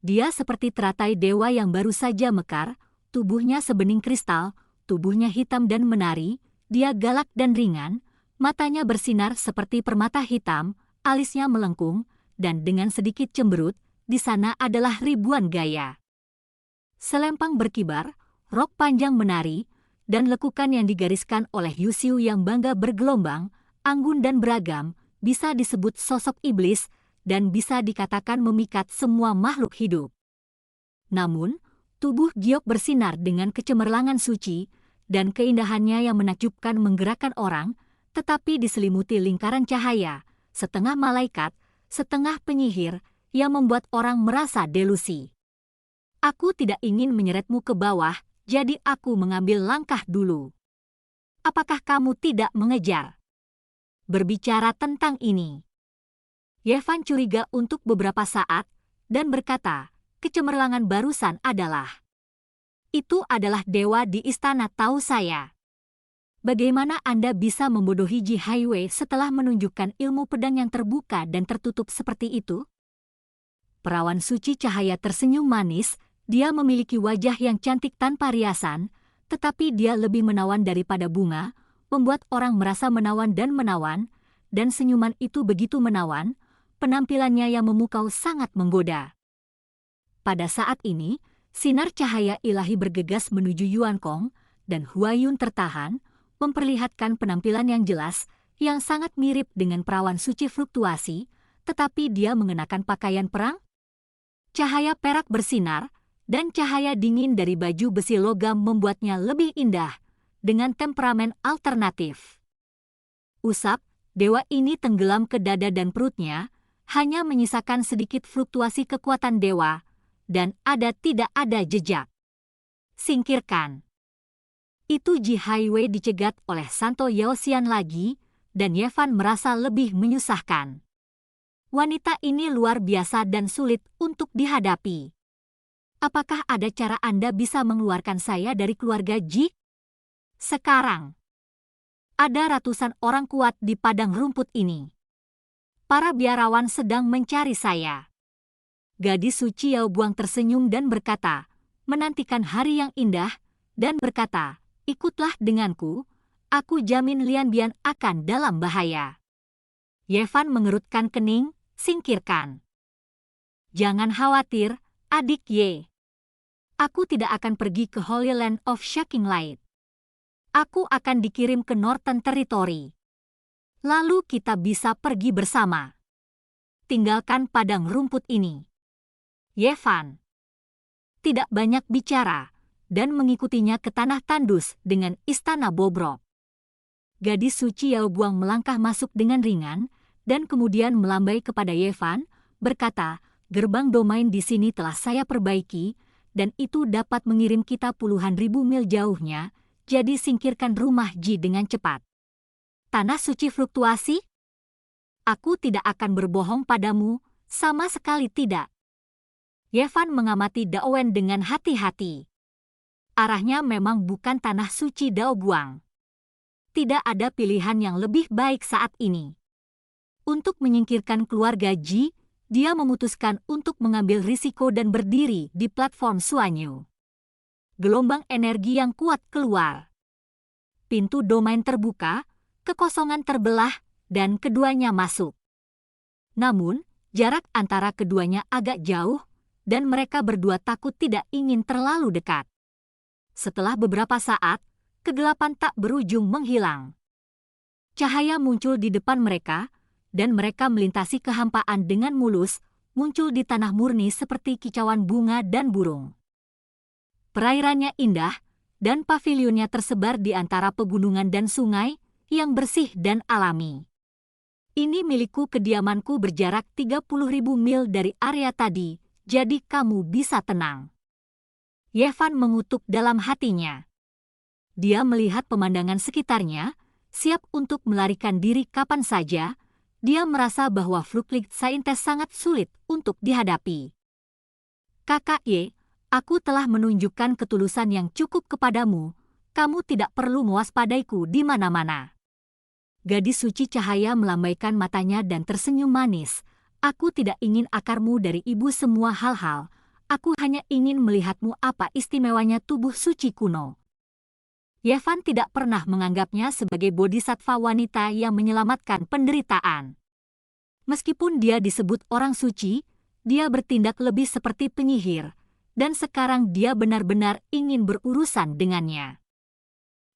S1: Dia seperti teratai dewa yang baru saja mekar, tubuhnya sebening kristal, tubuhnya hitam dan menari, dia galak dan ringan, matanya bersinar seperti permata hitam, alisnya melengkung, dan dengan sedikit cemberut, di sana adalah ribuan gaya. Selempang berkibar, rok panjang menari, dan lekukan yang digariskan oleh Yusiu yang bangga bergelombang, anggun dan beragam, bisa disebut sosok iblis, dan bisa dikatakan memikat semua makhluk hidup. Namun, tubuh Giok bersinar dengan kecemerlangan suci, dan keindahannya yang menakjubkan menggerakkan orang, tetapi diselimuti lingkaran cahaya, setengah malaikat, setengah penyihir, yang membuat orang merasa delusi. Aku tidak ingin menyeretmu ke bawah, jadi aku mengambil langkah dulu. Apakah kamu tidak mengejar? Berbicara tentang ini, Yevan curiga untuk beberapa saat, dan berkata, kecemerlangan barusan adalah. Itu adalah dewa di istana tahu saya. Bagaimana Anda bisa membodohi Ji Haiwei setelah menunjukkan ilmu pedang yang terbuka dan tertutup seperti itu? Perawan suci cahaya tersenyum manis, dia memiliki wajah yang cantik tanpa riasan, tetapi dia lebih menawan daripada bunga, membuat orang merasa menawan, dan senyuman itu begitu menawan, penampilannya yang memukau sangat menggoda. Pada saat ini, sinar cahaya ilahi bergegas menuju Yuan Kong, dan Huayun tertahan, memperlihatkan penampilan yang jelas, yang sangat mirip dengan perawan suci fluktuasi, tetapi dia mengenakan pakaian perang. Cahaya perak bersinar, dan cahaya dingin dari baju besi logam membuatnya lebih indah, dengan temperamen alternatif. Usap, dewa ini tenggelam ke dada dan perutnya, hanya menyisakan sedikit fluktuasi kekuatan dewa, dan tidak ada jejak. Singkirkan. itu Ji Haiwei dicegat oleh Santo Yaosian lagi, dan Yevan merasa lebih menyusahkan. Wanita ini luar biasa dan sulit untuk dihadapi. Apakah ada cara Anda bisa mengeluarkan saya dari keluarga Ji? Sekarang, ada ratusan orang kuat di padang rumput ini. Para biarawan sedang mencari saya. Gadis suci Yao Buang tersenyum dan berkata, menantikan hari yang indah, dan berkata, ikutlah denganku, aku jamin Lian Bian akan dalam bahaya. Yevan mengerutkan kening, singkirkan. Jangan khawatir, adik Ye. Aku tidak akan pergi ke Holy Land of Shaking Light. Aku akan dikirim ke Northern Territory. Lalu kita bisa pergi bersama. Tinggalkan padang rumput ini. Yevan tidak banyak bicara, dan mengikutinya ke tanah tandus dengan istana bobrok. Gadis suci Yao Buang melangkah masuk dengan ringan, dan kemudian melambai kepada Yevan, berkata, gerbang domain di sini telah saya perbaiki, dan itu dapat mengirim kita puluhan ribu mil jauhnya, jadi singkirkan rumah Ji dengan cepat. Tanah suci fluktuasi? Aku tidak akan berbohong padamu, sama sekali tidak. Yevan mengamati Daowen dengan hati-hati. Arahnya memang bukan tanah suci Dao Buang. Tidak ada pilihan yang lebih baik saat ini. Untuk menyingkirkan keluarga Ji, dia memutuskan untuk mengambil risiko dan berdiri di platform Suanyu. Gelombang energi yang kuat keluar. Pintu domain terbuka, kekosongan terbelah, dan keduanya masuk. Namun, jarak antara keduanya agak jauh, dan mereka berdua takut tidak ingin terlalu dekat. Setelah beberapa saat, kegelapan tak berujung menghilang. Cahaya muncul di depan mereka, dan mereka melintasi kehampaan dengan mulus, muncul di tanah murni seperti kicauan bunga dan burung. Perairannya indah, dan pavilionnya tersebar di antara pegunungan dan sungai, yang bersih dan alami. Ini milikku, kediamanku berjarak 30.000 mil dari area tadi, jadi kamu bisa tenang. Yevan mengutuk dalam hatinya. Dia melihat pemandangan sekitarnya, siap untuk melarikan diri kapan saja. Dia merasa bahwa Fluklik Saintes sangat sulit untuk dihadapi. Kakak Ye, aku telah menunjukkan ketulusan yang cukup kepadamu, kamu tidak perlu mewaspadaiku di mana-mana. Gadis suci cahaya melambaikan matanya dan tersenyum manis. Aku tidak ingin akarmu dari ibu semua hal-hal. Aku hanya ingin melihatmu apa istimewanya tubuh suci kuno. Yevan tidak pernah menganggapnya sebagai bodhisattva wanita yang menyelamatkan penderitaan. Meskipun dia disebut orang suci, dia bertindak lebih seperti penyihir, dan sekarang dia benar-benar ingin berurusan dengannya.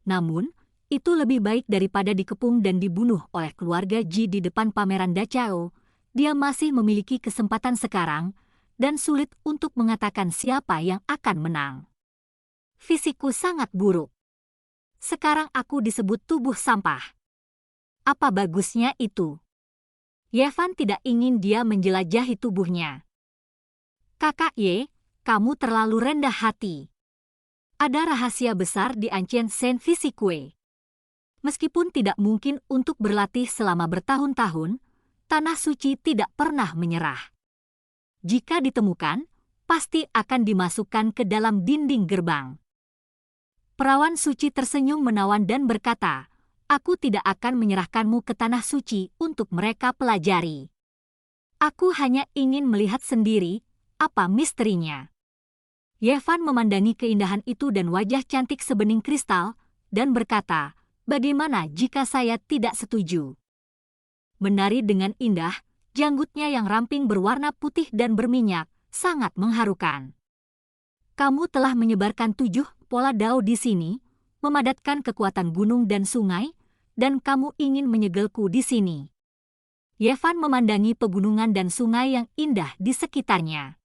S1: Namun, itu lebih baik daripada dikepung dan dibunuh oleh keluarga Ji di depan pameran Dachao. Dia masih memiliki kesempatan sekarang, dan sulit untuk mengatakan siapa yang akan menang. Fisikku sangat buruk. Sekarang aku disebut tubuh sampah. Apa bagusnya itu? Yevan tidak ingin dia menjelajahi tubuhnya. Kakak Ye, kamu terlalu rendah hati. Ada rahasia besar di Ancient Saint Physique. Meskipun tidak mungkin untuk berlatih selama bertahun-tahun, tanah suci tidak pernah menyerah. Jika ditemukan, pasti akan dimasukkan ke dalam dinding gerbang. Perawan suci tersenyum menawan dan berkata, aku tidak akan menyerahkanmu ke tanah suci untuk mereka pelajari. Aku hanya ingin melihat sendiri apa misterinya. Yevan memandangi keindahan itu dan wajah cantik sebening kristal, dan berkata, bagaimana jika saya tidak setuju? Menari dengan indah, janggutnya yang ramping berwarna putih dan berminyak, sangat mengharukan. Kamu telah menyebarkan 7 pola dao di sini, memadatkan kekuatan gunung dan sungai, dan kamu ingin menyegelku di sini. Yevan memandangi pegunungan dan sungai yang indah di sekitarnya.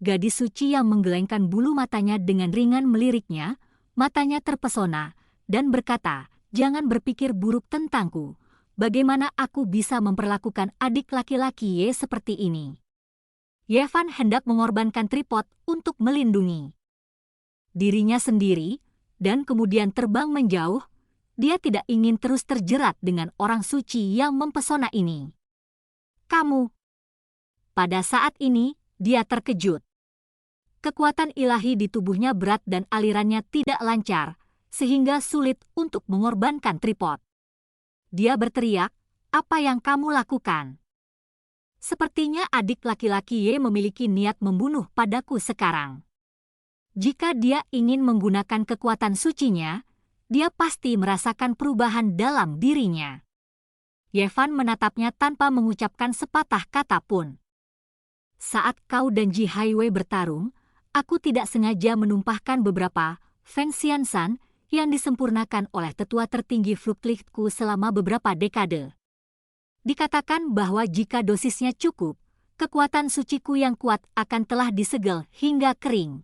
S1: Gadis suci yang menggelengkan bulu matanya dengan ringan meliriknya, matanya terpesona, dan berkata, jangan berpikir buruk tentangku. Bagaimana aku bisa memperlakukan adik laki-laki Ye seperti ini? Yevan hendak mengorbankan tripod untuk melindungi dirinya sendiri, dan kemudian terbang menjauh. Dia tidak ingin terus terjerat dengan orang suci yang mempesona ini. Kamu. Pada saat ini, dia terkejut. Kekuatan ilahi di tubuhnya berat dan alirannya tidak lancar, sehingga sulit untuk mengorbankan tripod. Dia berteriak, "Apa yang kamu lakukan?" Sepertinya adik laki-laki Ye memiliki niat membunuh padaku sekarang. Jika dia ingin menggunakan kekuatan sucinya, dia pasti merasakan perubahan dalam dirinya. Yevan menatapnya tanpa mengucapkan sepatah kata pun. Saat kau dan Ji Haiwei bertarung, aku tidak sengaja menumpahkan beberapa Feng Xiansan yang disempurnakan oleh tetua tertinggi Fluklitku selama beberapa dekade. Dikatakan bahwa jika dosisnya cukup, kekuatan suciku yang kuat akan telah disegel hingga kering.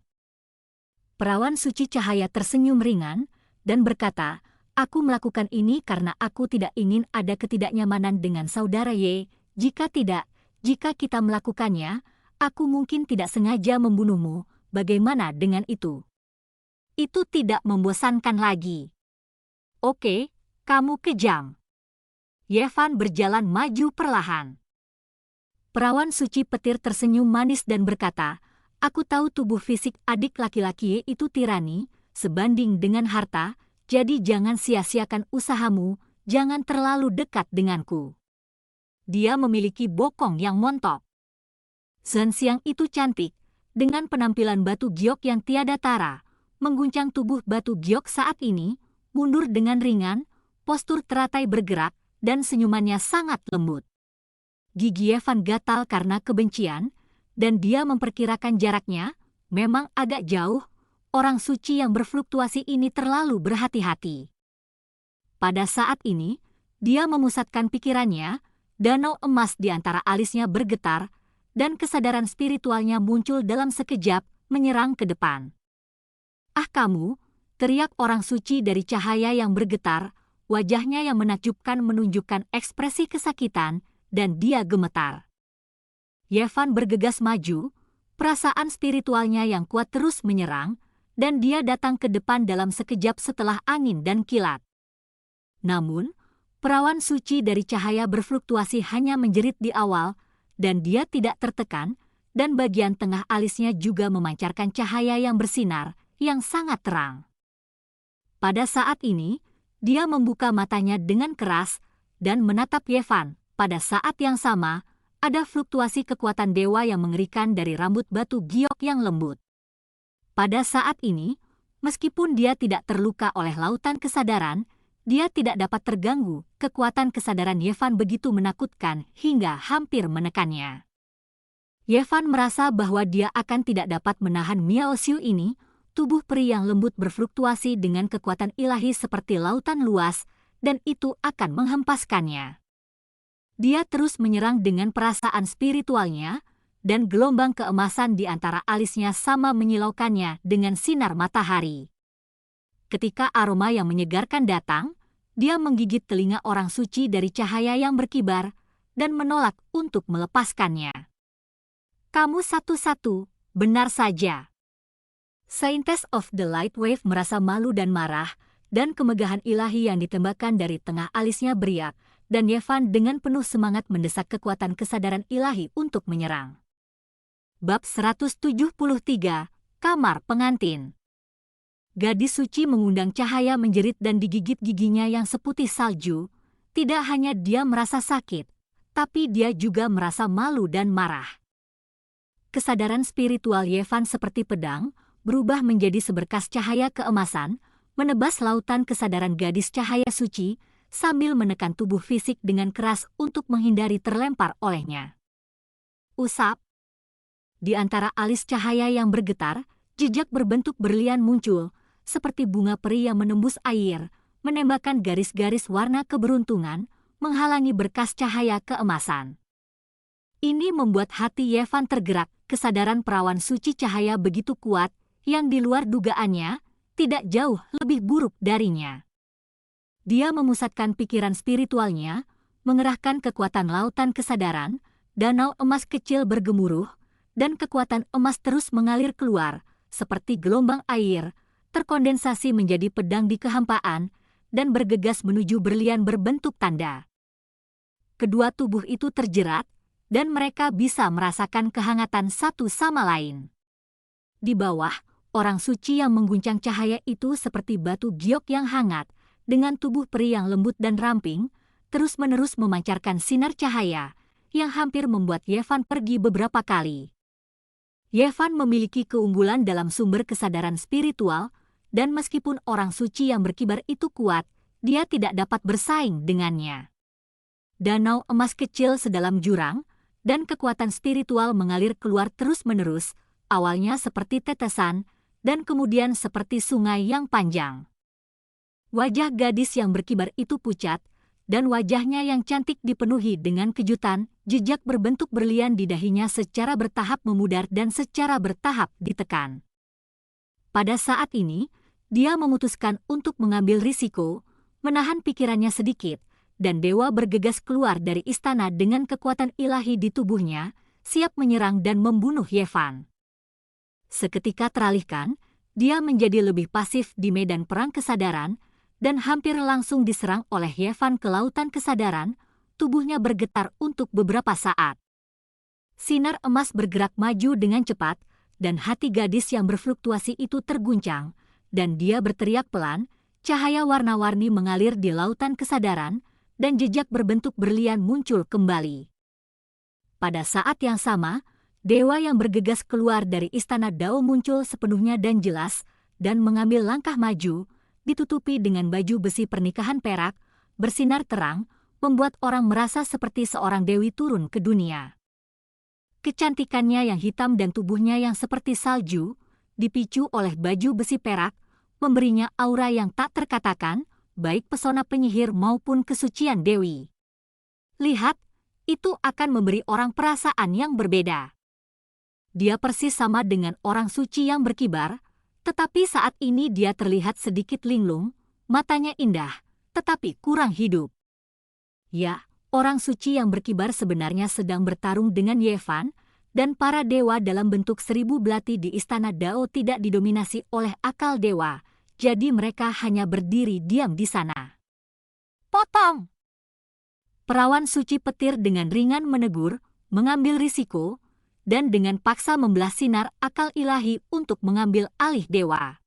S1: Perawan suci cahaya tersenyum ringan dan berkata, "Aku melakukan ini karena aku tidak ingin ada ketidaknyamanan dengan saudara Ye. Jika kita melakukannya, aku mungkin tidak sengaja membunuhmu. Bagaimana dengan itu? Itu tidak membosankan lagi." "Oke, kamu kejam." Yevan berjalan maju perlahan. Perawan suci petir tersenyum manis dan berkata, "Aku tahu tubuh fisik adik laki-laki itu tirani, sebanding dengan harta, jadi jangan sia-siakan usahamu, jangan terlalu dekat denganku." Dia memiliki bokong yang montok. Zhenxiang itu cantik, dengan penampilan batu giok yang tiada tara, mengguncang tubuh batu giok saat ini, mundur dengan ringan, postur teratai bergerak, dan senyumannya sangat lembut. Gigi Yevan gatal karena kebencian, dan dia memperkirakan jaraknya, memang agak jauh, orang suci yang berfluktuasi ini terlalu berhati-hati. Pada saat ini, dia memusatkan pikirannya, danau emas di antara alisnya bergetar, dan kesadaran spiritualnya muncul dalam sekejap, menyerang ke depan. "Ah kamu!" teriak orang suci dari cahaya yang bergetar, wajahnya yang menakjubkan menunjukkan ekspresi kesakitan, dan dia gemetar. Yevan bergegas maju, perasaan spiritualnya yang kuat terus menyerang, dan dia datang ke depan dalam sekejap setelah angin dan kilat. Namun, perawan suci dari cahaya berfluktuasi hanya menjerit di awal, dan dia tidak tertekan, dan bagian tengah alisnya juga memancarkan cahaya yang bersinar, yang sangat terang. Pada saat ini, dia membuka matanya dengan keras, dan menatap Yevan. Pada saat yang sama, ada fluktuasi kekuatan dewa yang mengerikan dari rambut batu giok yang lembut. Pada saat ini, meskipun dia tidak terluka oleh lautan kesadaran, dia tidak dapat terganggu. Kekuatan kesadaran Yevan begitu menakutkan hingga hampir menekannya. Yevan merasa bahwa dia akan tidak dapat menahan Miao Xiu ini, tubuh peri yang lembut berfluktuasi dengan kekuatan ilahi seperti lautan luas, dan itu akan menghempaskannya. Dia terus menyerang dengan perasaan spiritualnya, dan gelombang keemasan di antara alisnya sama menyilaukannya dengan sinar matahari. Ketika aroma yang menyegarkan datang, dia menggigit telinga orang suci dari cahaya yang berkibar, dan menolak untuk melepaskannya. "Kamu satu-satu, benar saja." Saintess of the Light Wave merasa malu dan marah, dan kemegahan ilahi yang ditembakkan dari tengah alisnya beriak, dan Yevan dengan penuh semangat mendesak kekuatan kesadaran ilahi untuk menyerang. Bab 173, Kamar Pengantin. Gadis suci mengundang cahaya menjerit dan digigit giginya yang seputih salju. Tidak hanya dia merasa sakit, tapi dia juga merasa malu dan marah. Kesadaran spiritual Yevan seperti pedang, berubah menjadi seberkas cahaya keemasan, menebas lautan kesadaran gadis cahaya suci, sambil menekan tubuh fisik dengan keras untuk menghindari terlempar olehnya. Usap. Di antara alis cahaya yang bergetar, jejak berbentuk berlian muncul, seperti bunga peri yang menembus air, menembakkan garis-garis warna keberuntungan, menghalangi berkas cahaya keemasan. Ini membuat hati Yevan tergerak, kesadaran perawan suci cahaya begitu kuat, yang di luar dugaannya, tidak jauh lebih buruk darinya. Dia memusatkan pikiran spiritualnya, mengerahkan kekuatan lautan kesadaran, danau emas kecil bergemuruh, dan kekuatan emas terus mengalir keluar, seperti gelombang air, terkondensasi menjadi pedang di kehampaan, dan bergegas menuju berlian berbentuk tanda. Kedua tubuh itu terjerat, dan mereka bisa merasakan kehangatan satu sama lain. Di bawah, orang suci yang mengguncang cahaya itu seperti batu giok yang hangat, dengan tubuh peri yang lembut dan ramping, terus-menerus memancarkan sinar cahaya, yang hampir membuat Yevan pergi beberapa kali. Yevan memiliki keunggulan dalam sumber kesadaran spiritual, dan meskipun orang suci yang berkibar itu kuat, dia tidak dapat bersaing dengannya. Danau emas kecil sedalam jurang, dan kekuatan spiritual mengalir keluar terus-menerus, awalnya seperti tetesan, dan kemudian seperti sungai yang panjang. Wajah gadis yang berkibar itu pucat, dan wajahnya yang cantik dipenuhi dengan kejutan, jejak berbentuk berlian di dahinya secara bertahap memudar dan secara bertahap ditekan. Pada saat ini, dia memutuskan untuk mengambil risiko, menahan pikirannya sedikit, dan dewa bergegas keluar dari istana dengan kekuatan ilahi di tubuhnya, siap menyerang dan membunuh Yevan. Seketika teralihkan, dia menjadi lebih pasif di medan perang kesadaran, dan hampir langsung diserang oleh Yevan ke lautan kesadaran, tubuhnya bergetar untuk beberapa saat. Sinar emas bergerak maju dengan cepat, dan hati gadis yang berfluktuasi itu terguncang, dan dia berteriak pelan, cahaya warna-warni mengalir di lautan kesadaran, dan jejak berbentuk berlian muncul kembali. Pada saat yang sama, dewa yang bergegas keluar dari istana Dao muncul sepenuhnya dan jelas, dan mengambil langkah maju, ditutupi dengan baju besi pernikahan perak, bersinar terang, membuat orang merasa seperti seorang dewi turun ke dunia. Kecantikannya yang hitam dan tubuhnya yang seperti salju, dipicu oleh baju besi perak, memberinya aura yang tak terkatakan, baik pesona penyihir maupun kesucian dewi. Lihat, itu akan memberi orang perasaan yang berbeda. Dia persis sama dengan orang suci yang berkibar, tetapi saat ini dia terlihat sedikit linglung, matanya indah, tetapi kurang hidup. Ya, orang suci yang berkibar sebenarnya sedang bertarung dengan Yevan, dan para dewa dalam bentuk 1000 belati di istana Dao tidak didominasi oleh akal dewa, jadi mereka hanya berdiri diam di sana. Potong! Perawan suci petir dengan ringan menegur, mengambil risiko, dan dengan paksa membelah sinar akal ilahi untuk mengambil alih dewa.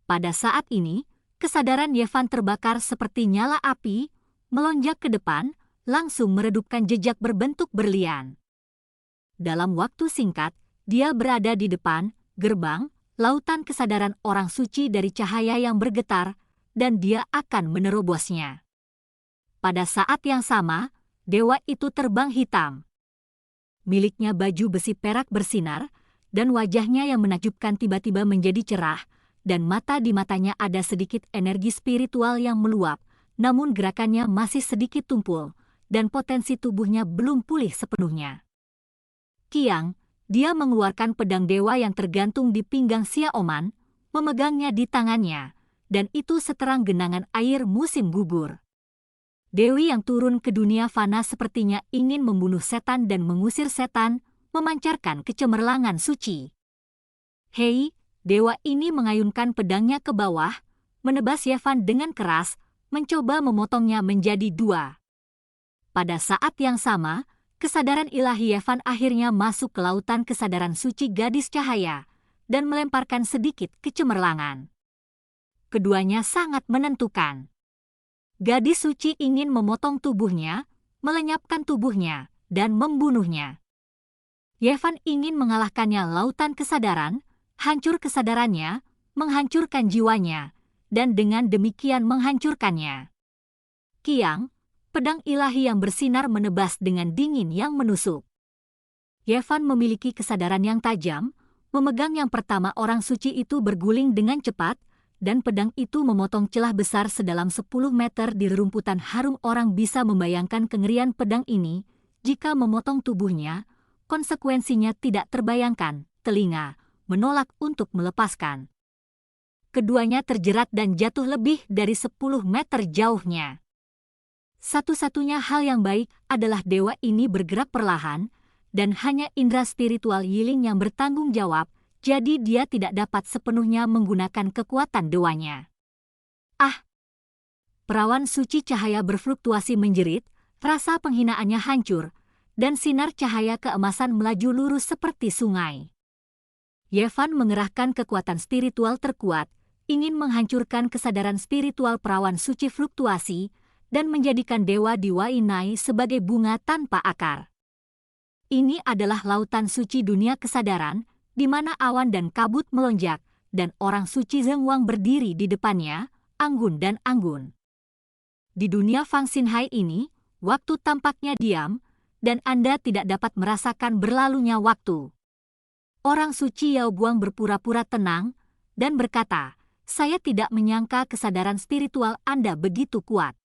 S1: Pada saat ini, kesadaran Yevan terbakar seperti nyala api, melonjak ke depan, langsung meredupkan jejak berbentuk berlian. Dalam waktu singkat, dia berada di depan gerbang lautan kesadaran orang suci dari cahaya yang bergetar, dan dia akan menerobosnya. Pada saat yang sama, dewa itu terbang hitam. Miliknya baju besi perak bersinar, dan wajahnya yang menakjubkan tiba-tiba menjadi cerah, dan mata di matanya ada sedikit energi spiritual yang meluap, namun gerakannya masih sedikit tumpul, dan potensi tubuhnya belum pulih sepenuhnya. Kiang, dia mengeluarkan pedang dewa yang tergantung di pinggang Xia Oman, memegangnya di tangannya, dan itu seterang genangan air musim gugur. Dewi yang turun ke dunia fana sepertinya ingin membunuh setan dan mengusir setan, memancarkan kecemerlangan suci. Hei, dewa ini mengayunkan pedangnya ke bawah, menebas Yevan dengan keras, mencoba memotongnya menjadi 2. Pada saat yang sama, kesadaran ilahi Yevan akhirnya masuk ke lautan kesadaran suci gadis cahaya, dan melemparkan sedikit kecemerlangan. Keduanya sangat menentukan. Gadis suci ingin memotong tubuhnya, melenyapkan tubuhnya, dan membunuhnya. Yevan ingin mengalahkannya lautan kesadaran, hancur kesadarannya, menghancurkan jiwanya, dan dengan demikian menghancurkannya. Kiang, pedang ilahi yang bersinar menebas dengan dingin yang menusuk. Yevan memiliki kesadaran yang tajam, memegang yang pertama orang suci itu berguling dengan cepat, dan pedang itu memotong celah besar sedalam 10 meter di rerumputan harum. Orang bisa membayangkan kengerian pedang ini, jika memotong tubuhnya, konsekuensinya tidak terbayangkan, telinga menolak untuk melepaskan. Keduanya terjerat dan jatuh lebih dari 10 meter jauhnya. Satu-satunya hal yang baik adalah dewa ini bergerak perlahan, dan hanya indera spiritual Yiling yang bertanggung jawab, jadi dia tidak dapat sepenuhnya menggunakan kekuatan dewanya. Ah! Perawan suci cahaya berfluktuasi menjerit, rasa penghinaannya hancur, dan sinar cahaya keemasan melaju lurus seperti sungai. Yevan mengerahkan kekuatan spiritual terkuat, ingin menghancurkan kesadaran spiritual perawan suci fluktuasi, dan menjadikan dewa di Waianae sebagai bunga tanpa akar. Ini adalah lautan suci dunia kesadaran, di mana awan dan kabut melonjak, dan orang suci Zhengwang berdiri di depannya, anggun dan anggun. Di dunia Fang Xinhai ini, waktu tampaknya diam, dan Anda tidak dapat merasakan berlalunya waktu. Orang suci Yao Guang berpura-pura tenang, dan berkata, "Saya tidak menyangka kesadaran spiritual Anda begitu kuat."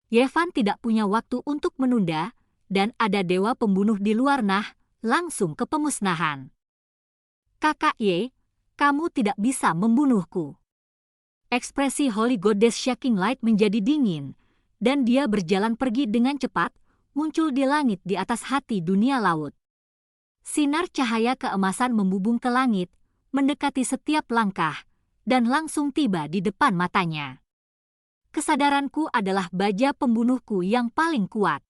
S1: Yevan tidak punya waktu untuk menunda, dan ada dewa pembunuh di luar langsung ke pemusnahan. "Kakak Ye, kamu tidak bisa membunuhku." Ekspresi Holy Goddess Shaking Light menjadi dingin, dan dia berjalan pergi dengan cepat, muncul di langit di atas hati dunia laut. Sinar cahaya keemasan membubung ke langit, mendekati setiap langkah, dan langsung tiba di depan matanya. Kesadaranku adalah baja pembunuhku yang paling kuat.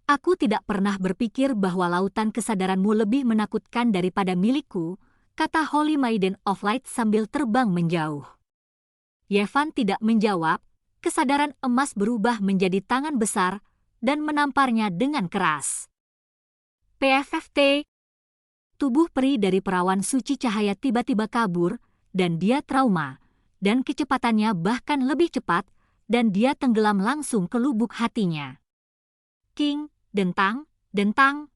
S1: Aku tidak pernah berpikir bahwa lautan kesadaranmu lebih menakutkan daripada milikku, kata Holy Maiden of Light sambil terbang menjauh. Yevan tidak menjawab, kesadaran emas berubah menjadi tangan besar dan menamparnya dengan keras. PFFT. Tubuh peri dari perawan suci cahaya tiba-tiba kabur, dan dia trauma, dan kecepatannya bahkan lebih cepat, dan dia tenggelam langsung ke lubuk hatinya. King, dentang, dentang.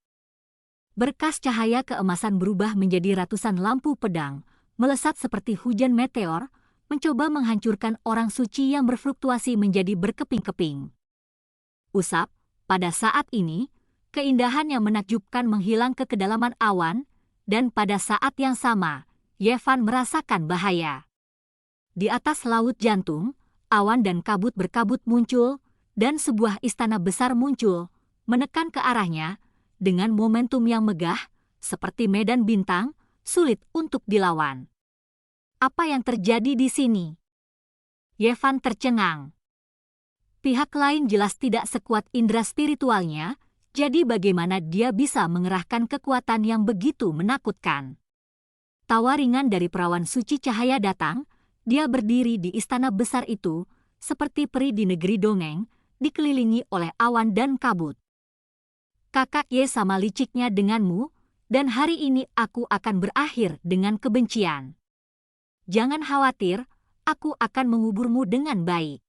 S1: Berkas cahaya keemasan berubah menjadi ratusan lampu pedang, melesat seperti hujan meteor, mencoba menghancurkan orang suci yang berfluktuasi menjadi berkeping-keping. Usap, pada saat ini, keindahan yang menakjubkan menghilang ke kedalaman awan, dan pada saat yang sama, Yevan merasakan bahaya. Di atas laut jantung, awan dan kabut berkabut muncul, dan sebuah istana besar muncul, menekan ke arahnya, dengan momentum yang megah, seperti medan bintang, sulit untuk dilawan. Apa yang terjadi di sini? Yevan tercengang. Pihak lain jelas tidak sekuat indera spiritualnya, jadi bagaimana dia bisa mengerahkan kekuatan yang begitu menakutkan? Tawa ringan dari perawan suci cahaya datang. Dia berdiri di istana besar itu, seperti peri di negeri dongeng, dikelilingi oleh awan dan kabut. "Kakak Ye sama liciknya denganmu, dan hari ini aku akan berakhir dengan kebencian. Jangan khawatir, aku akan menguburmu dengan baik."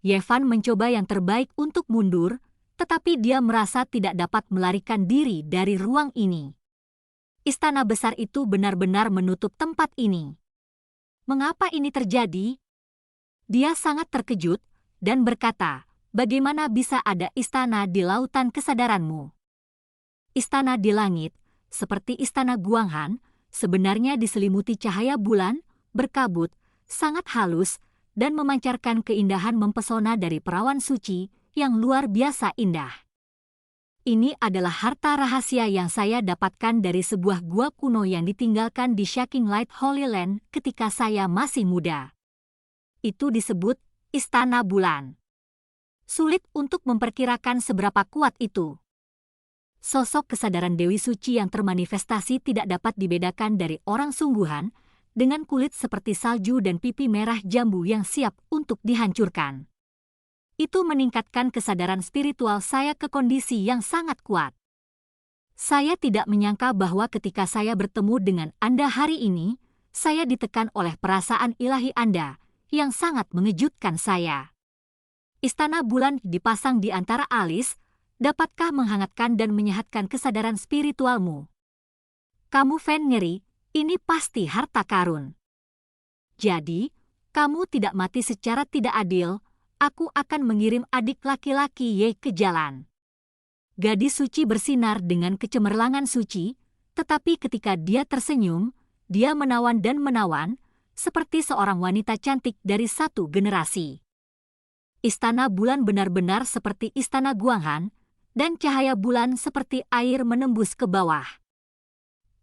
S1: Yevan mencoba yang terbaik untuk mundur, tetapi dia merasa tidak dapat melarikan diri dari ruang ini. Istana besar itu benar-benar menutup tempat ini. Mengapa ini terjadi? Dia sangat terkejut dan berkata, "Bagaimana bisa ada istana di lautan kesadaranmu?" Istana di langit, seperti istana Guanghan, sebenarnya diselimuti cahaya bulan, berkabut, sangat halus, dan memancarkan keindahan mempesona dari perawan suci yang luar biasa indah. Ini adalah harta rahasia yang saya dapatkan dari sebuah gua kuno yang ditinggalkan di Shaking Light Holy Land ketika saya masih muda. Itu disebut Istana Bulan. Sulit untuk memperkirakan seberapa kuat itu. Sosok kesadaran Dewi Suci yang termanifestasi tidak dapat dibedakan dari orang sungguhan, dengan kulit seperti salju dan pipi merah jambu yang siap untuk dihancurkan. Itu meningkatkan kesadaran spiritual saya ke kondisi yang sangat kuat. Saya tidak menyangka bahwa ketika saya bertemu dengan Anda hari ini, saya ditekan oleh perasaan ilahi Anda yang sangat mengejutkan saya. Istana bulan dipasang di antara alis, dapatkah menghangatkan dan menyehatkan kesadaran spiritualmu? Kamu fan ngeri, ini pasti harta karun. Jadi, kamu tidak mati secara tidak adil. Aku akan mengirim adik laki-laki Ye ke jalan. Gadis suci bersinar dengan kecemerlangan suci, tetapi ketika dia tersenyum, dia menawan dan menawan, seperti seorang wanita cantik dari satu generasi. Istana bulan benar-benar seperti istana Guanghan, dan cahaya bulan seperti air menembus ke bawah.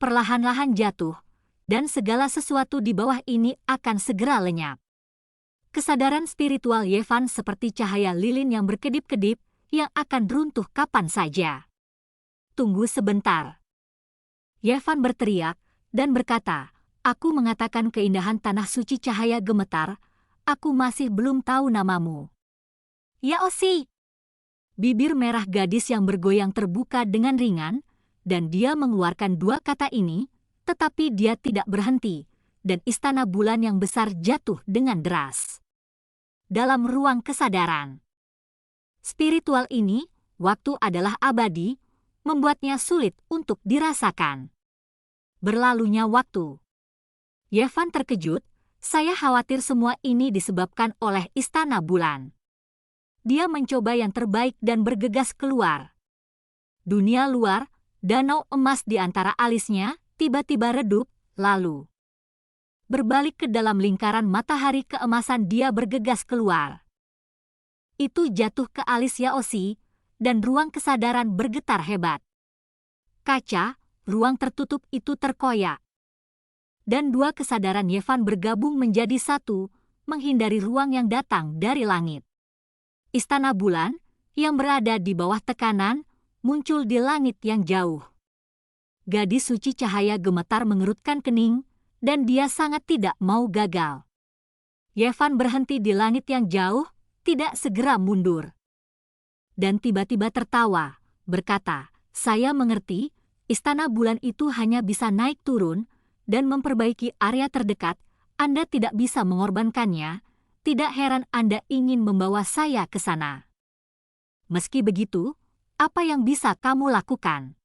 S1: Perlahan-lahan jatuh, dan segala sesuatu di bawah ini akan segera lenyap. Kesadaran spiritual Yevan seperti cahaya lilin yang berkedip-kedip yang akan runtuh kapan saja. Tunggu sebentar. Yevan berteriak dan berkata, aku mengatakan keindahan tanah suci cahaya gemetar, aku masih belum tahu namamu. Yaosi. Bibir merah gadis yang bergoyang terbuka dengan ringan, dan dia mengeluarkan dua kata ini, tetapi dia tidak berhenti, dan istana bulan yang besar jatuh dengan deras. Dalam ruang kesadaran spiritual ini, waktu adalah abadi, membuatnya sulit untuk dirasakan. Berlalunya waktu. Yevan terkejut, saya khawatir semua ini disebabkan oleh istana bulan. Dia mencoba yang terbaik dan bergegas keluar. Dunia luar, danau emas di antara alisnya, tiba-tiba redup, lalu berbalik ke dalam lingkaran matahari keemasan. Dia bergegas keluar. Itu jatuh ke alis Yaosi, dan ruang kesadaran bergetar hebat. Kaca, ruang tertutup itu terkoyak. Dan dua kesadaran Yevan bergabung menjadi satu, menghindari ruang yang datang dari langit. Istana bulan, yang berada di bawah tekanan, muncul di langit yang jauh. Gadis suci cahaya gemetar mengerutkan kening, dan dia sangat tidak mau gagal. Yevan berhenti di langit yang jauh, tidak segera mundur. Dan tiba-tiba tertawa, berkata, saya mengerti, istana bulan itu hanya bisa naik turun, dan memperbaiki area terdekat. Anda tidak bisa mengorbankannya, tidak heran Anda ingin membawa saya ke sana. Meski begitu, apa yang bisa kamu lakukan?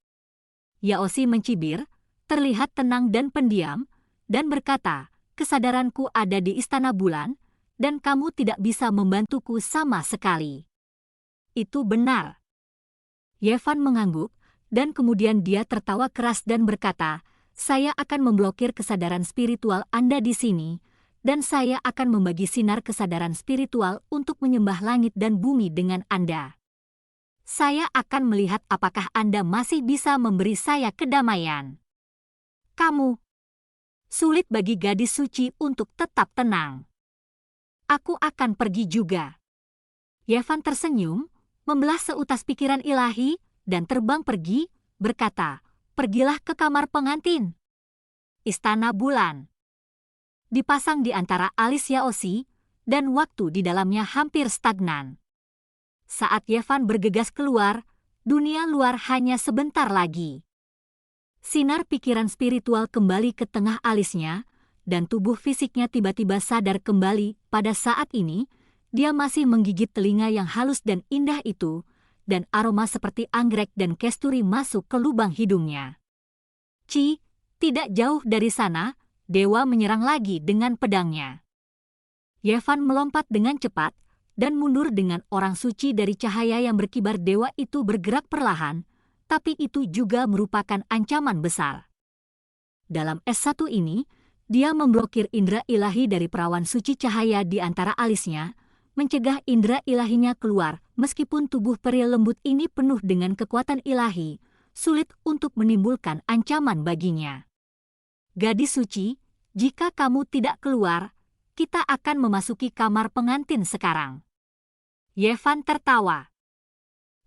S1: Yaosi mencibir, terlihat tenang dan pendiam, dan berkata, kesadaranku ada di istana bulan, dan kamu tidak bisa membantuku sama sekali. Itu benar. Yevan mengangguk, dan kemudian dia tertawa keras dan berkata, saya akan memblokir kesadaran spiritual Anda di sini, dan saya akan membagi sinar kesadaran spiritual untuk menyembah langit dan bumi dengan Anda. Saya akan melihat apakah Anda masih bisa memberi saya kedamaian. Kamu. Sulit bagi gadis suci untuk tetap tenang. Aku akan pergi juga. Yevan tersenyum, membelah seutas pikiran ilahi, dan terbang pergi, berkata, pergilah ke kamar pengantin. Istana bulan. Dipasang di antara alis Yaosi, dan waktu di dalamnya hampir stagnan. Saat Yevan bergegas keluar, dunia luar hanya sebentar lagi. Sinar pikiran spiritual kembali ke tengah alisnya, dan tubuh fisiknya tiba-tiba sadar kembali. Pada saat ini, dia masih menggigit telinga yang halus dan indah itu, dan aroma seperti anggrek dan kesturi masuk ke lubang hidungnya. Tidak jauh dari sana, dewa menyerang lagi dengan pedangnya. Yevan melompat dengan cepat, dan mundur dengan orang suci dari cahaya yang berkibar. Dewa itu bergerak perlahan, tapi itu juga merupakan ancaman besar. Dalam S1 ini, dia memblokir indera ilahi dari perawan suci cahaya di antara alisnya, mencegah indera ilahinya keluar. Meskipun tubuh peri lembut ini penuh dengan kekuatan ilahi, sulit untuk menimbulkan ancaman baginya. Gadis suci, jika kamu tidak keluar, kita akan memasuki kamar pengantin sekarang. Yevan tertawa.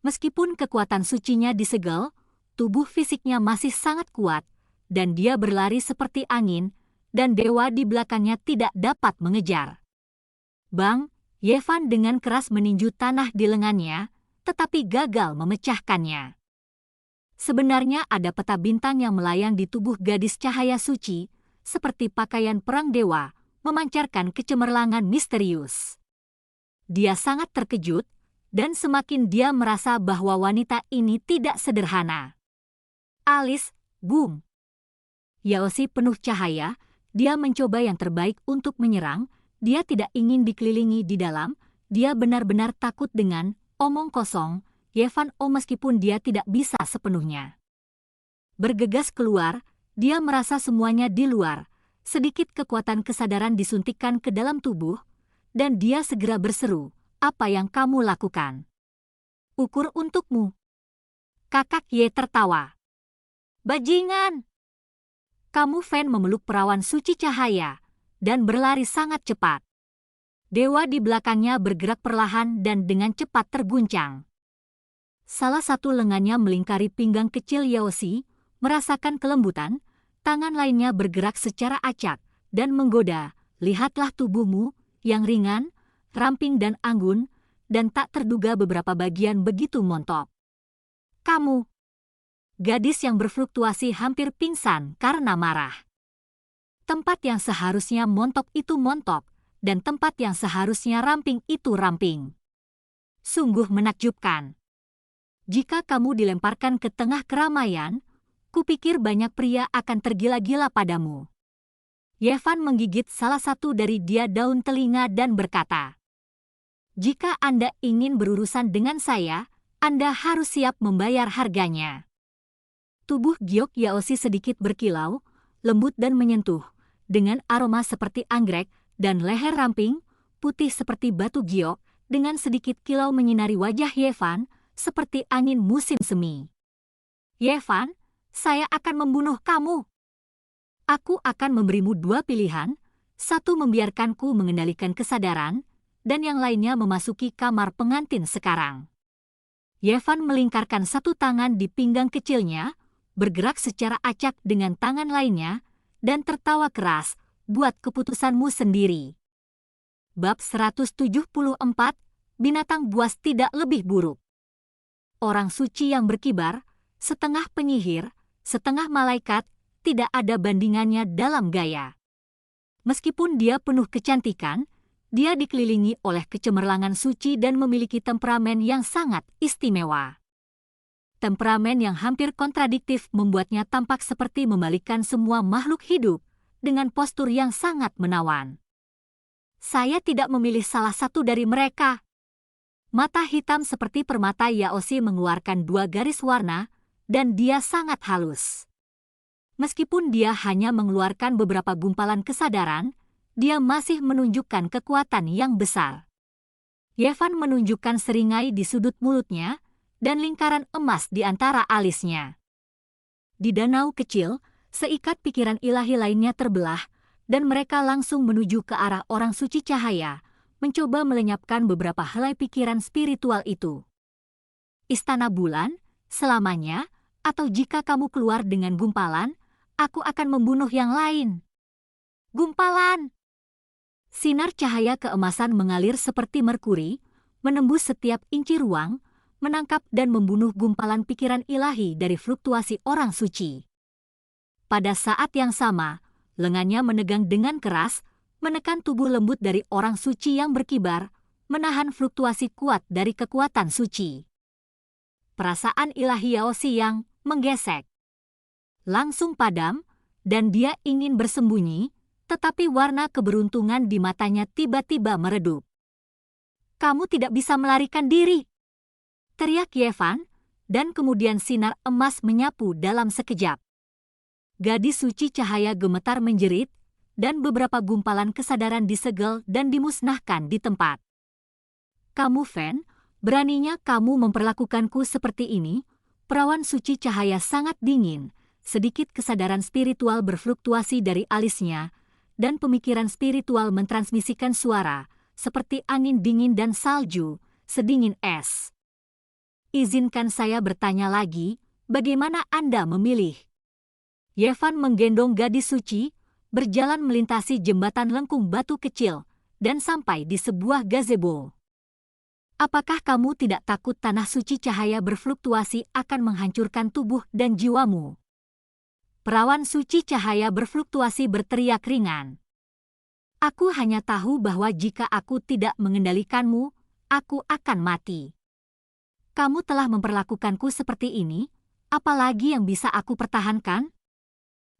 S1: Meskipun kekuatan sucinya disegel, tubuh fisiknya masih sangat kuat, dan dia berlari seperti angin, dan dewa di belakangnya tidak dapat mengejar. Bang, Yevan dengan keras meninju tanah di lengannya, tetapi gagal memecahkannya. Sebenarnya ada peta bintang yang melayang di tubuh gadis cahaya suci, seperti pakaian perang dewa, memancarkan kecemerlangan misterius. Dia sangat terkejut, dan semakin dia merasa bahwa wanita ini tidak sederhana. Alis, boom. Yaosi penuh cahaya, dia mencoba yang terbaik untuk menyerang, dia tidak ingin dikelilingi di dalam, dia benar-benar takut dengan omong kosong, Yevan meskipun dia tidak bisa sepenuhnya. Bergegas keluar, dia merasa semuanya di luar, sedikit kekuatan kesadaran disuntikkan ke dalam tubuh, dan dia segera berseru, apa yang kamu lakukan? Ukur untukmu. Kakak Ye tertawa. Bajingan! Kamu Fan memeluk perawan suci cahaya dan berlari sangat cepat. Dewa di belakangnya bergerak perlahan dan dengan cepat terguncang. Salah satu lengannya melingkari pinggang kecil Yaoshi, merasakan kelembutan, tangan lainnya bergerak secara acak dan menggoda. Lihatlah tubuhmu yang ringan, ramping dan anggun, dan tak terduga beberapa bagian begitu montok. Kamu, gadis yang berfluktuasi hampir pingsan karena marah. Tempat yang seharusnya montok itu montok, dan tempat yang seharusnya ramping itu ramping. Sungguh menakjubkan. Jika kamu dilemparkan ke tengah keramaian, kupikir banyak pria akan tergila-gila padamu. Yevan menggigit salah satu dari dia daun telinga dan berkata, "Jika Anda ingin berurusan dengan saya, Anda harus siap membayar harganya." Tubuh Giok Yaoshi sedikit berkilau, lembut dan menyentuh, dengan aroma seperti anggrek, dan leher ramping, putih seperti batu giok, dengan sedikit kilau menyinari wajah Yevan, seperti angin musim semi. "Yevan, saya akan membunuh kamu. Aku akan memberimu dua pilihan, satu membiarkanku mengendalikan kesadaran, dan yang lainnya memasuki kamar pengantin sekarang." Yevan melingkarkan satu tangan di pinggang kecilnya, bergerak secara acak dengan tangan lainnya, dan tertawa keras, "Buat keputusanmu sendiri." Bab 174, binatang buas tidak lebih buruk. Orang suci yang berkibar, setengah penyihir, setengah malaikat, tidak ada bandingannya dalam gaya. Meskipun dia penuh kecantikan, dia dikelilingi oleh kecemerlangan suci dan memiliki temperamen yang sangat istimewa. Temperamen yang hampir kontradiktif membuatnya tampak seperti membalikkan semua makhluk hidup, dengan postur yang sangat menawan. "Saya tidak memilih salah satu dari mereka." Mata hitam seperti permata Yaoshi mengeluarkan dua garis warna, dan dia sangat halus. Meskipun dia hanya mengeluarkan beberapa gumpalan kesadaran, dia masih menunjukkan kekuatan yang besar. Yevan menunjukkan seringai di sudut mulutnya, dan lingkaran emas di antara alisnya. Di danau kecil, seikat pikiran ilahi lainnya terbelah, dan mereka langsung menuju ke arah orang suci cahaya, mencoba melenyapkan beberapa helai pikiran spiritual itu. "Istana bulan, selamanya, atau jika kamu keluar dengan gumpalan, aku akan membunuh yang lain." Gumpalan! Sinar cahaya keemasan mengalir seperti merkuri, menembus setiap inci ruang, menangkap dan membunuh gumpalan pikiran ilahi dari fluktuasi orang suci. Pada saat yang sama, lengannya menegang dengan keras, menekan tubuh lembut dari orang suci yang berkibar, menahan fluktuasi kuat dari kekuatan suci. Perasaan ilahi Yaoshi yang menggesek langsung padam, dan dia ingin bersembunyi, tetapi warna keberuntungan di matanya tiba-tiba meredup. "Kamu tidak bisa melarikan diri!" teriak Yevan, dan kemudian sinar emas menyapu dalam sekejap. Gadis suci cahaya gemetar menjerit, dan beberapa gumpalan kesadaran disegel dan dimusnahkan di tempat. "Kamu Fan, beraninya kamu memperlakukanku seperti ini?" Perawan suci cahaya sangat dingin, sedikit kesadaran spiritual berfluktuasi dari alisnya, dan pemikiran spiritual mentransmisikan suara, seperti angin dingin dan salju, sedingin es. "Izinkan saya bertanya lagi, bagaimana Anda memilih?" Yevan menggendong gadis suci, berjalan melintasi jembatan lengkung batu kecil, dan sampai di sebuah gazebo. "Apakah kamu tidak takut tanah suci cahaya berfluktuasi akan menghancurkan tubuh dan jiwamu?" Perawan suci cahaya berfluktuasi berteriak ringan. "Aku hanya tahu bahwa jika aku tidak mengendalikanmu, aku akan mati. Kamu telah memperlakukanku seperti ini, apalagi yang bisa aku pertahankan?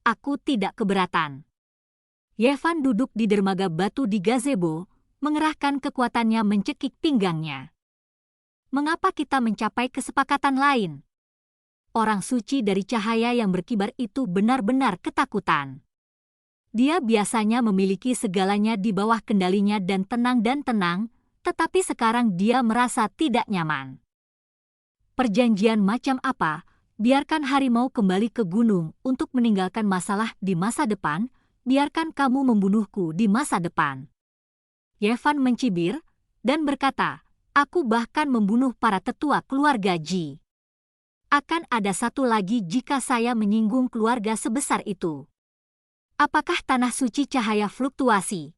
S1: Aku tidak keberatan." Yevan duduk di dermaga batu di gazebo, mengerahkan kekuatannya mencekik pinggangnya. "Mengapa kita mencapai kesepakatan lain?" Orang suci dari cahaya yang berkibar itu benar-benar ketakutan. Dia biasanya memiliki segalanya di bawah kendalinya dan tenang, tetapi sekarang dia merasa tidak nyaman. Perjanjian macam apa Biarkan harimau kembali ke gunung untuk meninggalkan masalah di masa depan, biarkan kamu membunuhku di masa depan. Yevan mencibir dan berkata, aku bahkan membunuh para tetua keluarga Ji. Akan ada satu lagi jika saya menyinggung keluarga sebesar itu. Apakah tanah suci cahaya fluktuasi?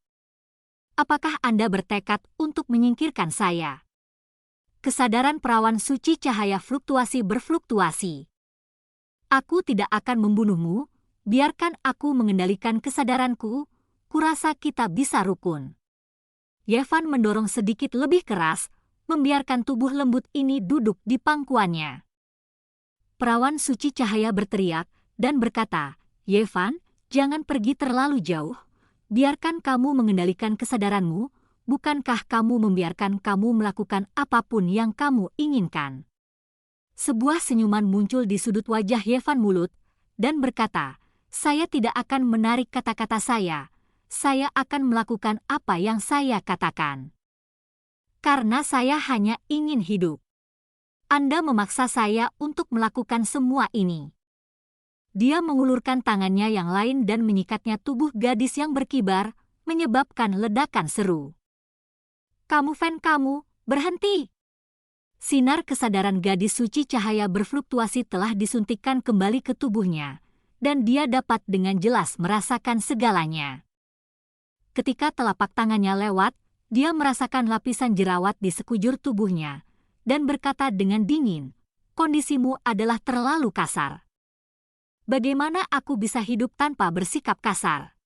S1: Apakah Anda bertekad untuk menyingkirkan saya? Kesadaran perawan suci cahaya fluktuasi berfluktuasi. Aku tidak akan membunuhmu, biarkan aku mengendalikan kesadaranku, kurasa kita bisa rukun. Yevan mendorong sedikit lebih keras, membiarkan tubuh lembut ini duduk di pangkuannya. Perawan suci cahaya berteriak dan berkata, Yevan, jangan pergi terlalu jauh, biarkan kamu mengendalikan kesadaranmu, bukankah kamu membiarkan kamu melakukan apapun yang kamu inginkan? Sebuah senyuman muncul di sudut wajah Yevan Mulut, dan berkata, saya tidak akan menarik kata-kata saya akan melakukan apa yang saya katakan. Karena saya hanya ingin hidup. Anda memaksa saya untuk melakukan semua ini. Dia mengulurkan tangannya yang lain dan menyikatnya tubuh gadis yang berkibar, menyebabkan ledakan seru. Kamu fan kamu, berhenti! Sinar kesadaran gadis suci cahaya berfluktuasi telah disuntikkan kembali ke tubuhnya, dan dia dapat dengan jelas merasakan segalanya. Ketika telapak tangannya lewat, dia merasakan lapisan jerawat di sekujur tubuhnya, dan berkata dengan dingin, kondisimu adalah terlalu kasar. Bagaimana aku bisa hidup tanpa bersikap kasar?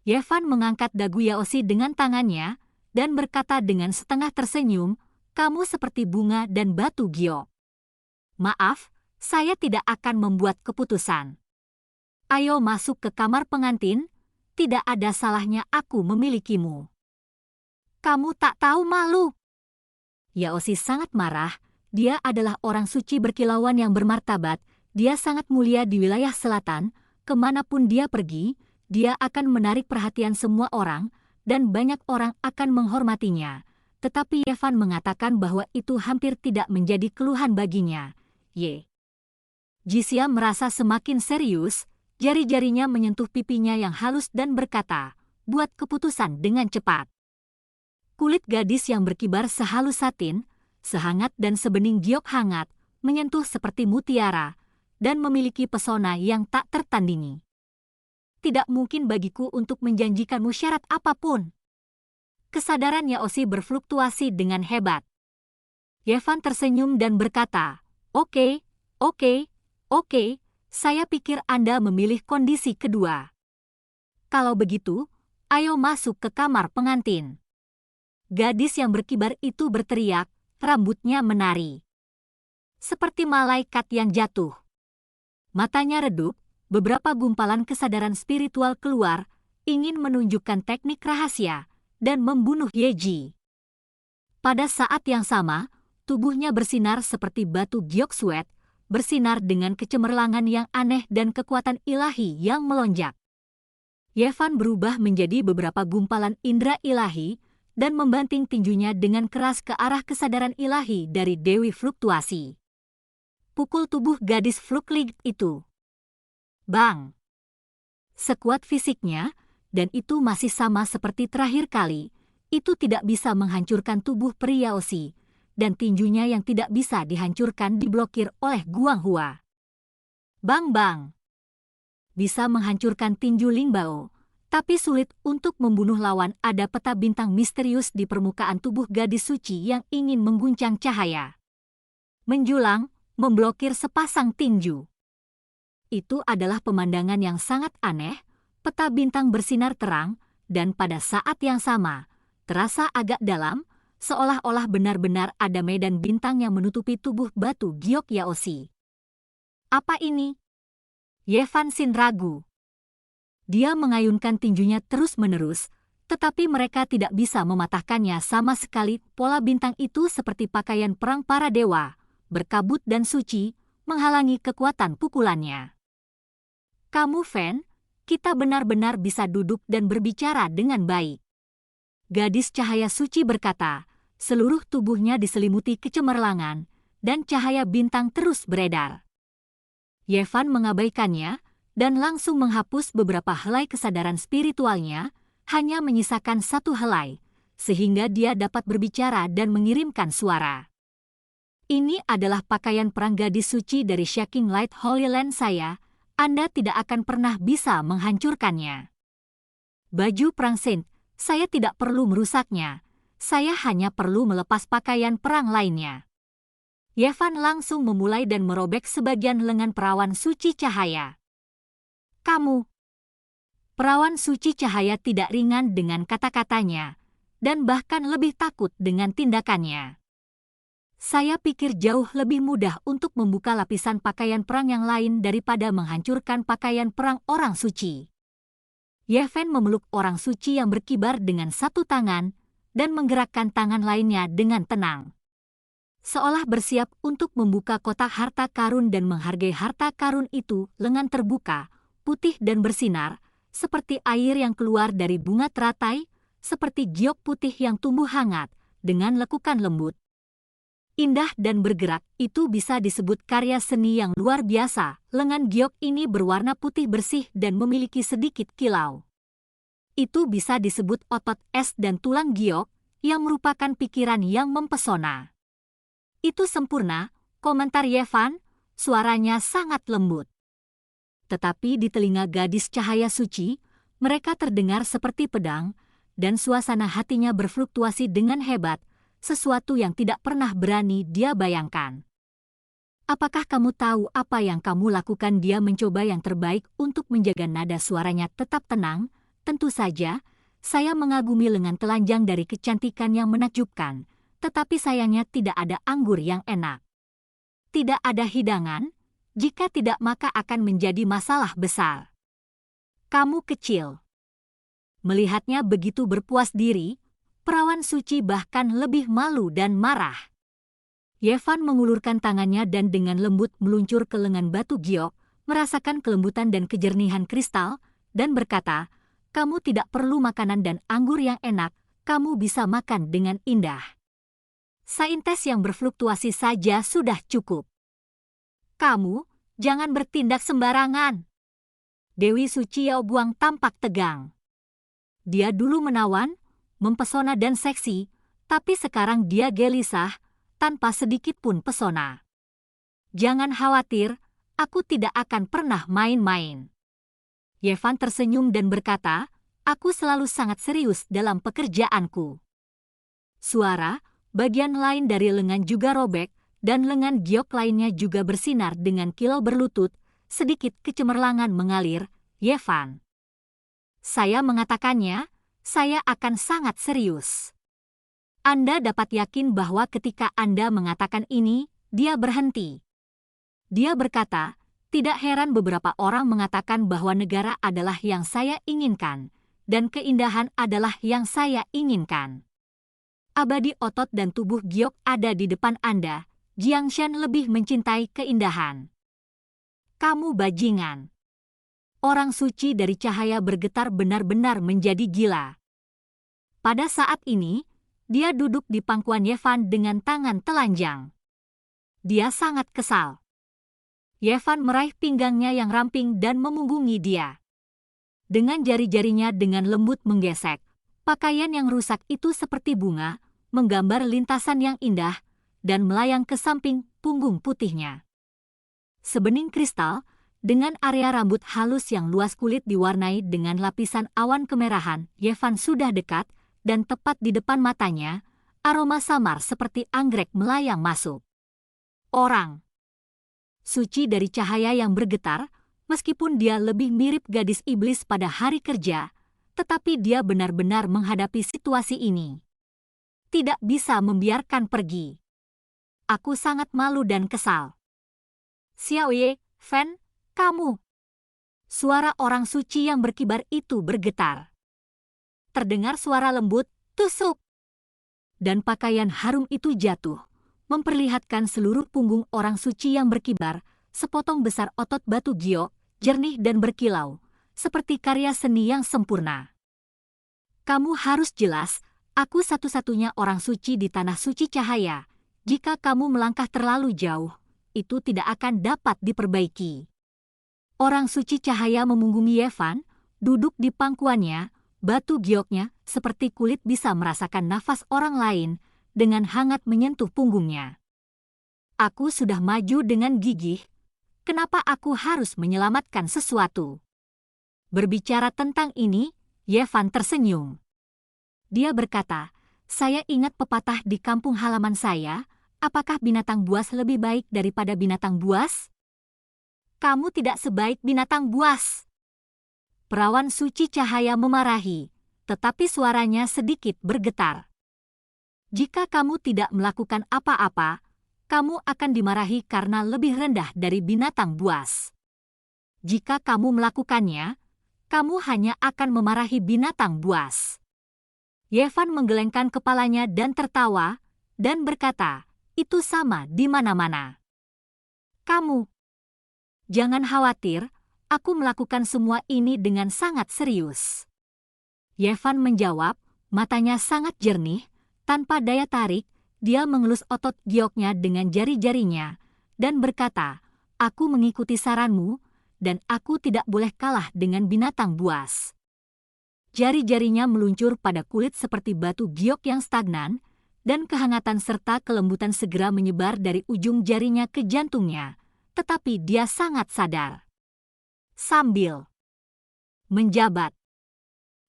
S1: Yevan mengangkat dagu Yaosi dengan tangannya dan berkata dengan setengah tersenyum, kamu seperti bunga dan batu giok. Maaf, saya tidak akan membuat keputusan. Ayo masuk ke kamar pengantin, tidak ada salahnya aku memilikimu. Kamu tak tahu malu. Yaosi sangat marah, dia adalah orang suci berkilauan yang bermartabat, dia sangat mulia di wilayah selatan, kemanapun dia pergi, dia akan menarik perhatian semua orang, dan banyak orang akan menghormatinya. Tetapi Yevan mengatakan bahwa itu hampir tidak menjadi keluhan baginya. Jisia merasa semakin serius, jari-jarinya menyentuh pipinya yang halus dan berkata, buat keputusan dengan cepat. Kulit gadis yang berkibar sehalus satin, sehangat dan sebening giok hangat, menyentuh seperti mutiara, dan memiliki pesona yang tak tertandingi. Tidak mungkin bagiku untuk menjanjikanmu syarat apapun. Kesadaran Yaosi berfluktuasi dengan hebat. Yevan tersenyum dan berkata, Oke, saya pikir Anda memilih kondisi kedua. Kalau begitu, ayo masuk ke kamar pengantin. Gadis yang berkibar itu berteriak, rambutnya menari. Seperti malaikat yang jatuh. Matanya redup, beberapa gumpalan kesadaran spiritual keluar, ingin menunjukkan teknik rahasia, dan membunuh Yeji. Pada saat yang sama, tubuhnya bersinar seperti batu giok suet, bersinar dengan kecemerlangan yang aneh dan kekuatan ilahi yang melonjak. Yevan berubah menjadi beberapa gumpalan indera ilahi, dan membanting tinjunya dengan keras ke arah kesadaran ilahi dari Dewi Fluktuasi. Pukul tubuh gadis Fluklig itu. Bang! Sekuat fisiknya, dan itu masih sama seperti terakhir kali, itu tidak bisa menghancurkan tubuh pria Yaosi, dan tinjunya yang tidak bisa dihancurkan diblokir oleh Guanghua. Bang! Bisa menghancurkan tinju Lingbao, tapi sulit untuk membunuh lawan. Ada peta bintang misterius di permukaan tubuh gadis suci yang ingin mengguncang cahaya. Menjulang, memblokir sepasang tinju. Itu adalah pemandangan yang sangat aneh, peta bintang bersinar terang, dan pada saat yang sama, terasa agak dalam, seolah-olah benar-benar ada medan bintang yang menutupi tubuh batu giok Yaosi. Apa ini? Yevan Xin ragu. Dia mengayunkan tinjunya terus-menerus, tetapi mereka tidak bisa mematahkannya sama sekali. Pola bintang itu seperti pakaian perang para dewa, berkabut dan suci, menghalangi kekuatan pukulannya. Kamu Fan, kita benar-benar bisa duduk dan berbicara dengan baik. Gadis cahaya suci berkata, seluruh tubuhnya diselimuti kecemerlangan, dan cahaya bintang terus beredar. Yevan mengabaikannya dan langsung menghapus beberapa helai kesadaran spiritualnya, hanya menyisakan satu helai, sehingga dia dapat berbicara dan mengirimkan suara. Ini adalah pakaian perang gadis suci dari Shaking Light Holy Land saya. Anda tidak akan pernah bisa menghancurkannya. Baju perang Saint, saya tidak perlu merusaknya. Saya hanya perlu melepas pakaian perang lainnya. Yevan langsung memulai dan merobek sebagian lengan perawan suci cahaya. Kamu. Perawan suci cahaya tidak ringan dengan kata-katanya, dan bahkan lebih takut dengan tindakannya. Saya pikir jauh lebih mudah untuk membuka lapisan pakaian perang yang lain daripada menghancurkan pakaian perang orang suci. Yevan memeluk orang suci yang berkibar dengan satu tangan dan menggerakkan tangan lainnya dengan tenang. Seolah bersiap untuk membuka kotak harta karun dan menghargai harta karun itu, lengan terbuka, putih dan bersinar, seperti air yang keluar dari bunga teratai, seperti giok putih yang tumbuh hangat, dengan lekukan lembut. Indah dan bergerak, itu bisa disebut karya seni yang luar biasa. Lengan giok ini berwarna putih bersih dan memiliki sedikit kilau. Itu bisa disebut otot es dan tulang giok, yang merupakan pikiran yang mempesona. Itu sempurna, komentar Yevan, suaranya sangat lembut. Tetapi di telinga gadis cahaya suci, mereka terdengar seperti pedang, dan suasana hatinya berfluktuasi dengan hebat, sesuatu yang tidak pernah berani dia bayangkan. Apakah kamu tahu apa yang kamu lakukan? Dia mencoba yang terbaik untuk menjaga nada suaranya tetap tenang. Tentu saja, saya mengagumi lengan telanjang dari kecantikan yang menakjubkan, tetapi sayangnya tidak ada anggur yang enak. Tidak ada hidangan, jika tidak maka akan menjadi masalah besar. Kamu kecil. Melihatnya begitu berpuas diri, perawan suci bahkan lebih malu dan marah. Yevan mengulurkan tangannya dan dengan lembut meluncur ke lengan batu giok, merasakan kelembutan dan kejernihan kristal, dan berkata, kamu tidak perlu makanan dan anggur yang enak, kamu bisa makan dengan indah. Saintes yang berfluktuasi saja sudah cukup. Kamu, jangan bertindak sembarangan. Dewi Suci Yao Buang tampak tegang. Dia dulu menawan, mempesona dan seksi, tapi sekarang dia gelisah, tanpa sedikit pun pesona. Jangan khawatir, aku tidak akan pernah main-main. Yevan tersenyum dan berkata, aku selalu sangat serius dalam pekerjaanku. Suara, bagian lain dari lengan juga robek, dan lengan giok lainnya juga bersinar dengan kilau berlutut, sedikit kecemerlangan mengalir. Yevan. Saya mengatakannya, saya akan sangat serius. Anda dapat yakin bahwa ketika Anda mengatakan ini, dia berhenti. Dia berkata, tidak heran beberapa orang mengatakan bahwa negara adalah yang saya inginkan, dan keindahan adalah yang saya inginkan. Abadi otot dan tubuh giok ada di depan Anda, Jiangshan lebih mencintai keindahan. Kamu bajingan. Orang suci dari cahaya bergetar benar-benar menjadi gila. Pada saat ini, dia duduk di pangkuan Yevan dengan tangan telanjang. Dia sangat kesal. Yevan meraih pinggangnya yang ramping dan memunggungi dia. Dengan jari-jarinya dengan lembut menggesek, pakaian yang rusak itu seperti bunga, menggambar lintasan yang indah, dan melayang ke samping punggung putihnya. Sebening kristal, dengan area rambut halus yang luas kulit diwarnai dengan lapisan awan kemerahan, Yevan sudah dekat, dan tepat di depan matanya, aroma samar seperti anggrek melayang masuk. Orang suci dari cahaya yang bergetar, meskipun dia lebih mirip gadis iblis pada hari kerja, tetapi dia benar-benar menghadapi situasi ini. Tidak bisa membiarkan pergi. Aku sangat malu dan kesal. Xiaoye, Fan, kamu. Suara orang suci yang berkibar itu bergetar. Terdengar suara lembut, tusuk. Dan pakaian harum itu jatuh, memperlihatkan seluruh punggung orang suci yang berkibar, sepotong besar otot batu giok, jernih dan berkilau, seperti karya seni yang sempurna. Kamu harus jelas, aku satu-satunya orang suci di tanah suci cahaya. Jika kamu melangkah terlalu jauh, itu tidak akan dapat diperbaiki. Orang suci cahaya memunggungi Yevan, duduk di pangkuannya, batu gioknya seperti kulit bisa merasakan nafas orang lain dengan hangat menyentuh punggungnya. Aku sudah maju dengan gigih, kenapa aku harus menyelamatkan sesuatu? Berbicara tentang ini, Yevan tersenyum. Dia berkata, saya ingat pepatah di kampung halaman saya, apakah binatang buas lebih baik daripada binatang buas? Kamu tidak sebaik binatang buas. Perawan suci cahaya memarahi, tetapi suaranya sedikit bergetar. Jika kamu tidak melakukan apa-apa, kamu akan dimarahi karena lebih rendah dari binatang buas. Jika kamu melakukannya, kamu hanya akan memarahi binatang buas. Yevan menggelengkan kepalanya dan tertawa, dan berkata, itu sama di mana-mana. Kamu. Jangan khawatir, aku melakukan semua ini dengan sangat serius. Yevan menjawab, matanya sangat jernih, tanpa daya tarik, dia mengelus otot gioknya dengan jari-jarinya, dan berkata, aku mengikuti saranmu, dan aku tidak boleh kalah dengan binatang buas. Jari-jarinya meluncur pada kulit seperti batu giok yang stagnan, dan kehangatan serta kelembutan segera menyebar dari ujung jarinya ke jantungnya. Tetapi dia sangat sadar. Sambil menjabat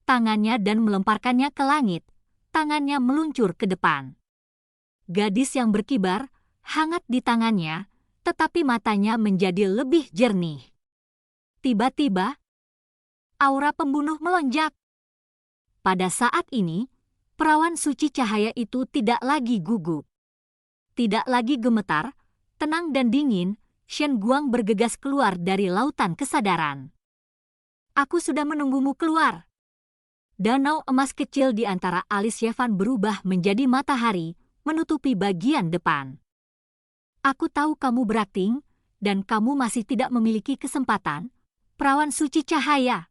S1: tangannya dan melemparkannya ke langit, tangannya meluncur ke depan. Gadis yang berkibar, hangat di tangannya, tetapi matanya menjadi lebih jernih. Tiba-tiba, aura pembunuh melonjak. Pada saat ini, perawan suci cahaya itu tidak lagi gugup. Tidak lagi gemetar, tenang dan dingin, Shen Guang bergegas keluar dari lautan kesadaran. Aku sudah menunggumu keluar. Danau emas kecil di antara alis Yevan berubah menjadi matahari, menutupi bagian depan. Aku tahu kamu berakting, dan kamu masih tidak memiliki kesempatan, perawan suci cahaya.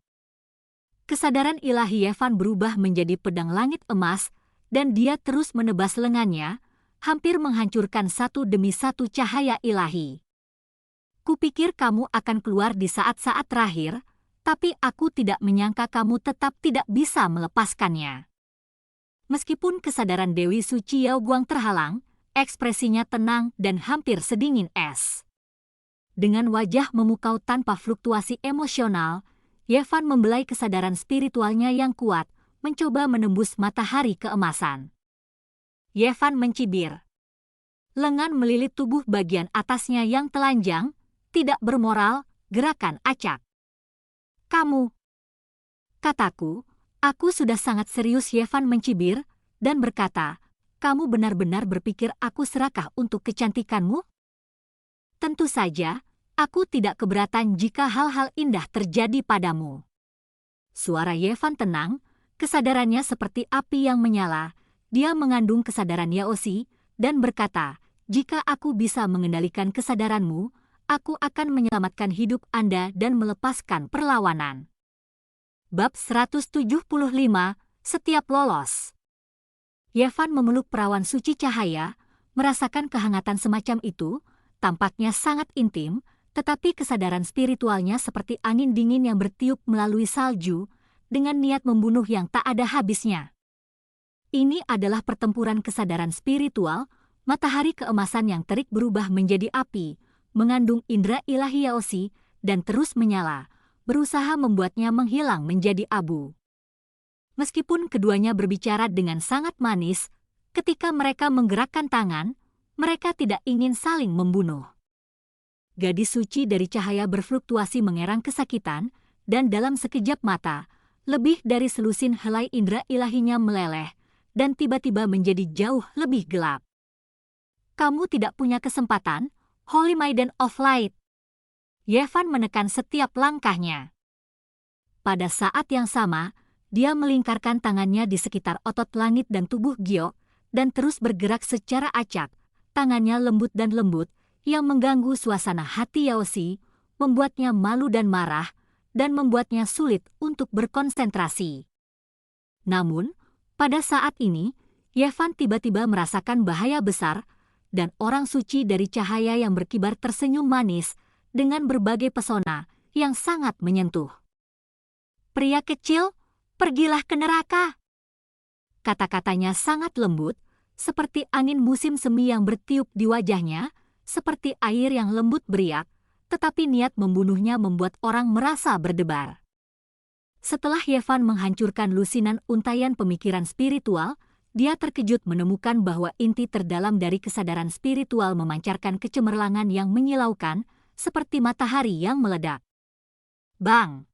S1: Kesadaran ilahi Yevan berubah menjadi pedang langit emas, dan dia terus menebas lengannya, hampir menghancurkan satu demi satu cahaya ilahi. Kupikir kamu akan keluar di saat-saat terakhir, tapi aku tidak menyangka kamu tetap tidak bisa melepaskannya. Meskipun kesadaran Dewi Suci Yao Guang terhalang, ekspresinya tenang dan hampir sedingin es. Dengan wajah memukau tanpa fluktuasi emosional, Yevan membelai kesadaran spiritualnya yang kuat, mencoba menembus matahari keemasan. Yevan mencibir. Lengan melilit tubuh bagian atasnya yang telanjang, tidak bermoral, gerakan acak. Kamu. Kataku, aku sudah sangat serius. Yevan mencibir, dan berkata, kamu benar-benar berpikir aku serakah untuk kecantikanmu? Tentu saja, aku tidak keberatan jika hal-hal indah terjadi padamu. Suara Yevan tenang, kesadarannya seperti api yang menyala, dia mengandung kesadaran Yaosi, dan berkata, jika aku bisa mengendalikan kesadaranmu, aku akan menyelamatkan hidup Anda dan melepaskan perlawanan. Bab 175, Setiap Lolos. Yevan memeluk perawan suci cahaya, merasakan kehangatan semacam itu, tampaknya sangat intim, tetapi kesadaran spiritualnya seperti angin dingin yang bertiup melalui salju, dengan niat membunuh yang tak ada habisnya. Ini adalah pertempuran kesadaran spiritual, matahari keemasan yang terik berubah menjadi api, mengandung indera ilahi Yaosi, dan terus menyala, berusaha membuatnya menghilang menjadi abu. Meskipun keduanya berbicara dengan sangat manis, ketika mereka menggerakkan tangan, mereka tidak ingin saling membunuh. Gadis suci dari cahaya berfluktuasi mengerang kesakitan, dan dalam sekejap mata, lebih dari selusin helai indera ilahinya meleleh, dan tiba-tiba menjadi jauh lebih gelap. Kamu tidak punya kesempatan, Holy Maiden of Light. Yevan menekan setiap langkahnya. Pada saat yang sama, dia melingkarkan tangannya di sekitar otot langit dan tubuh Giok, dan terus bergerak secara acak, tangannya lembut dan lembut, yang mengganggu suasana hati Yaosi, membuatnya malu dan marah, dan membuatnya sulit untuk berkonsentrasi. Namun, pada saat ini, Yevan tiba-tiba merasakan bahaya besar, dan orang suci dari cahaya yang berkibar tersenyum manis dengan berbagai pesona yang sangat menyentuh. "Pria kecil, pergilah ke neraka." Kata-katanya sangat lembut, seperti angin musim semi yang bertiup di wajahnya, seperti air yang lembut beriak, tetapi niat membunuhnya membuat orang merasa berdebar. Setelah Yevan menghancurkan lusinan untayan pemikiran spiritual, dia terkejut menemukan bahwa inti terdalam dari kesadaran spiritual memancarkan kecemerlangan yang menyilaukan, seperti matahari yang meledak. Bang!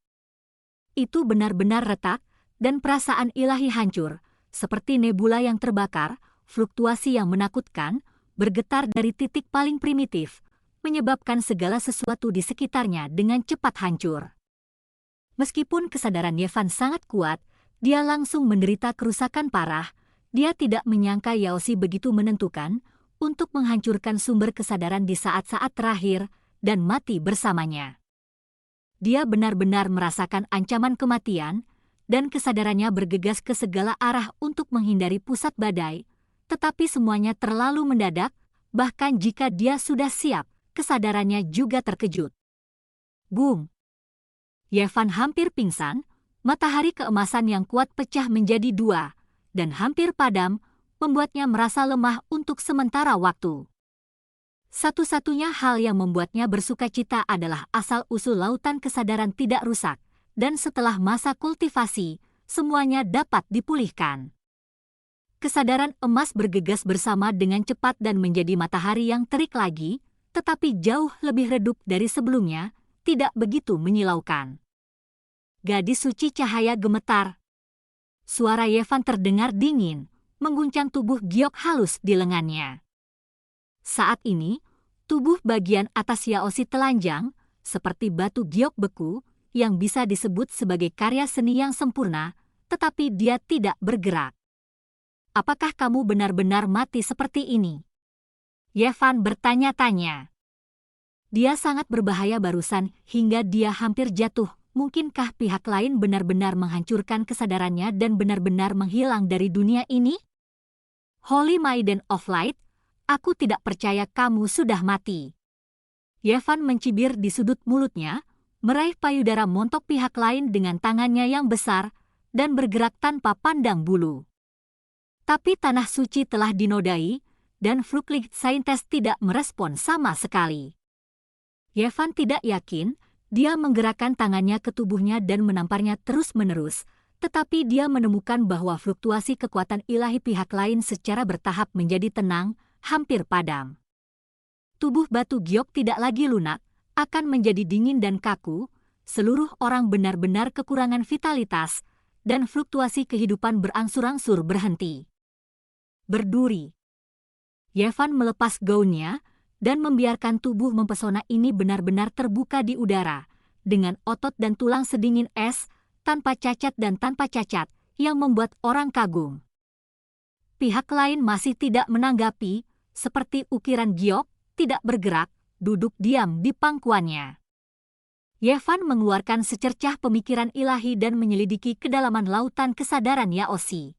S1: Itu benar-benar retak, dan perasaan ilahi hancur, seperti nebula yang terbakar, fluktuasi yang menakutkan, bergetar dari titik paling primitif, menyebabkan segala sesuatu di sekitarnya dengan cepat hancur. Meskipun kesadaran Yevan sangat kuat, dia langsung menderita kerusakan parah. Dia tidak menyangka Yaoshi begitu menentukan untuk menghancurkan sumber kesadaran di saat-saat terakhir dan mati bersamanya. Dia benar-benar merasakan ancaman kematian, dan kesadarannya bergegas ke segala arah untuk menghindari pusat badai, tetapi semuanya terlalu mendadak, bahkan jika dia sudah siap, kesadarannya juga terkejut. Boom! Yevan hampir pingsan, matahari keemasan yang kuat pecah menjadi dua, dan hampir padam, membuatnya merasa lemah untuk sementara waktu. Satu-satunya hal yang membuatnya bersukacita adalah asal-usul lautan kesadaran tidak rusak, dan setelah masa kultivasi, semuanya dapat dipulihkan. Kesadaran emas bergegas bersama dengan cepat dan menjadi matahari yang terik lagi, tetapi jauh lebih redup dari sebelumnya, tidak begitu menyilaukan. Gadis suci cahaya gemetar. Suara Yevan terdengar dingin, mengguncang tubuh giok halus di lengannya. Saat ini, tubuh bagian atas Yaoshi telanjang, seperti batu giok beku, yang bisa disebut sebagai karya seni yang sempurna, tetapi dia tidak bergerak. "Apakah kamu benar-benar mati seperti ini?" Yevan bertanya-tanya. Dia sangat berbahaya barusan hingga dia hampir jatuh. Mungkinkah pihak lain benar-benar menghancurkan kesadarannya dan benar-benar menghilang dari dunia ini? "Holy Maiden of Light, aku tidak percaya kamu sudah mati." Yevan mencibir di sudut mulutnya, meraih payudara montok pihak lain dengan tangannya yang besar, dan bergerak tanpa pandang bulu. Tapi tanah suci telah dinodai, dan Fruchtlicht Saintes tidak merespon sama sekali. Yevan tidak yakin. Dia menggerakkan tangannya ke tubuhnya dan menamparnya terus-menerus, tetapi dia menemukan bahwa fluktuasi kekuatan ilahi pihak lain secara bertahap menjadi tenang, hampir padam. Tubuh batu giok tidak lagi lunak, akan menjadi dingin dan kaku, seluruh orang benar-benar kekurangan vitalitas, dan fluktuasi kehidupan berangsur-angsur berhenti. Berduri. Yevan melepas gaunnya, dan membiarkan tubuh mempesona ini benar-benar terbuka di udara, dengan otot dan tulang sedingin es, tanpa cacat dan tanpa cacat, yang membuat orang kagum. Pihak lain masih tidak menanggapi, seperti ukiran giok, tidak bergerak, duduk diam di pangkuannya. Yevan mengeluarkan secercah pemikiran ilahi dan menyelidiki kedalaman lautan kesadaran Yaoshi.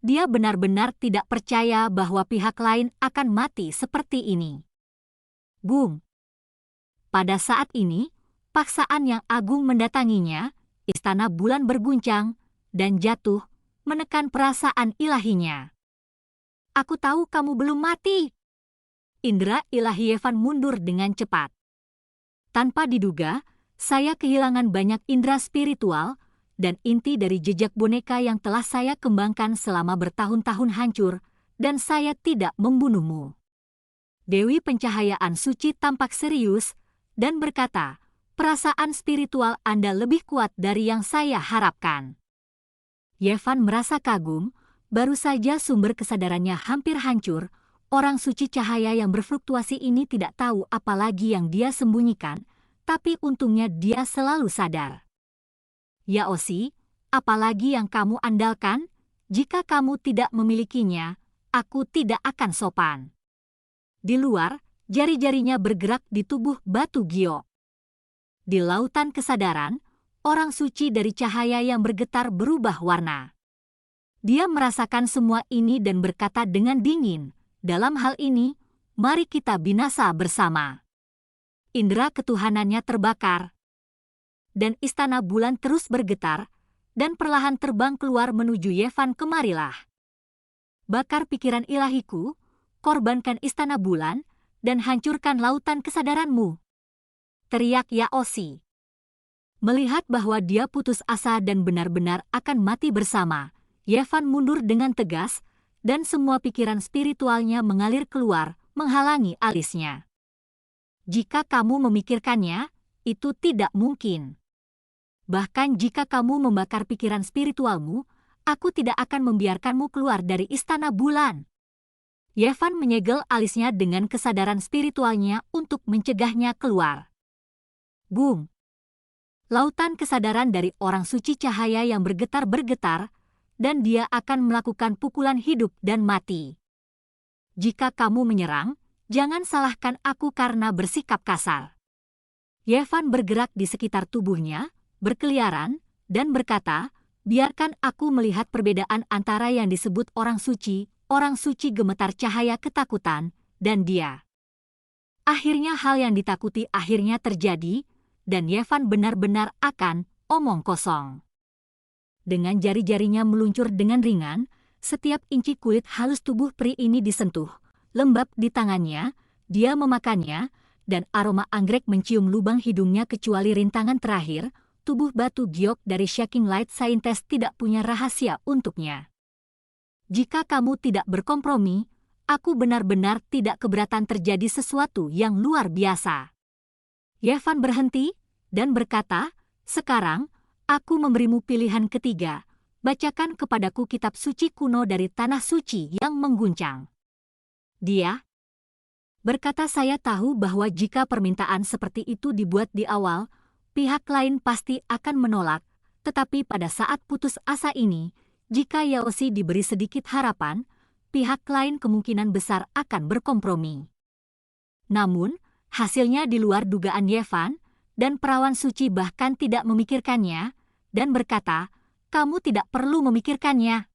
S1: Dia benar-benar tidak percaya bahwa pihak lain akan mati seperti ini. Boom! Pada saat ini, paksaan yang agung mendatanginya, istana bulan berguncang, dan jatuh, menekan perasaan ilahinya. "Aku tahu kamu belum mati." Indra ilahi Yevan mundur dengan cepat. Tanpa diduga, saya kehilangan banyak indera spiritual, dan inti dari jejak boneka yang telah saya kembangkan selama bertahun-tahun hancur, dan saya tidak membunuhmu. Dewi Pencahayaan Suci tampak serius dan berkata, "Perasaan spiritual Anda lebih kuat dari yang saya harapkan." Yevan merasa kagum, baru saja sumber kesadarannya hampir hancur, orang suci cahaya yang berfluktuasi ini tidak tahu apa lagi yang dia sembunyikan, tapi untungnya dia selalu sadar. "Yaoshi, apalagi yang kamu andalkan? Jika kamu tidak memilikinya, aku tidak akan sopan." Di luar, jari-jarinya bergerak di tubuh batu giok. Di lautan kesadaran, orang suci dari cahaya yang bergetar berubah warna. Dia merasakan semua ini dan berkata dengan dingin, "Dalam hal ini, mari kita binasa bersama." Indera ketuhanannya terbakar. dan istana bulan terus bergetar, dan perlahan terbang keluar menuju Yevan. Kemarilah. Bakar pikiran ilahiku, korbankan istana bulan, dan hancurkan lautan kesadaranmu. Teriak Yaosi. Melihat bahwa dia putus asa dan benar-benar akan mati bersama, Yevan mundur dengan tegas, dan semua pikiran spiritualnya mengalir keluar, menghalangi alisnya. Jika kamu memikirkannya, itu tidak mungkin. Bahkan jika kamu membakar pikiran spiritualmu, aku tidak akan membiarkanmu keluar dari istana bulan. Yevan menyegel alisnya dengan kesadaran spiritualnya untuk mencegahnya keluar. Boom! Lautan kesadaran dari orang suci cahaya yang bergetar-bergetar, dan dia akan melakukan pukulan hidup dan mati. Jika kamu menyerang, jangan salahkan aku karena bersikap kasar. Yevan bergerak di sekitar tubuhnya, berkeliaran, dan berkata, biarkan aku melihat perbedaan antara yang disebut orang suci gemetar cahaya ketakutan, dan dia. Akhirnya hal yang ditakuti akhirnya terjadi, dan Yevan benar-benar akan omong kosong. Dengan jari-jarinya meluncur dengan ringan, setiap inci kulit halus tubuh peri ini disentuh, lembab di tangannya, dia memakannya, dan aroma anggrek mencium lubang hidungnya kecuali rintangan terakhir, tubuh batu giok dari Shaking Light Scientist tidak punya rahasia untuknya. Jika kamu tidak berkompromi, aku benar-benar tidak keberatan terjadi sesuatu yang luar biasa. Yevan berhenti, dan berkata, sekarang, aku memberimu pilihan ketiga, bacakan kepadaku kitab suci kuno dari tanah suci yang mengguncang. Dia berkata, saya tahu bahwa jika permintaan seperti itu dibuat di awal, pihak lain pasti akan menolak, tetapi pada saat putus asa ini, jika Yaosi diberi sedikit harapan, pihak lain kemungkinan besar akan berkompromi. Namun, hasilnya di luar dugaan Yevan, dan perawan suci bahkan tidak memikirkannya, dan berkata, kamu tidak perlu memikirkannya.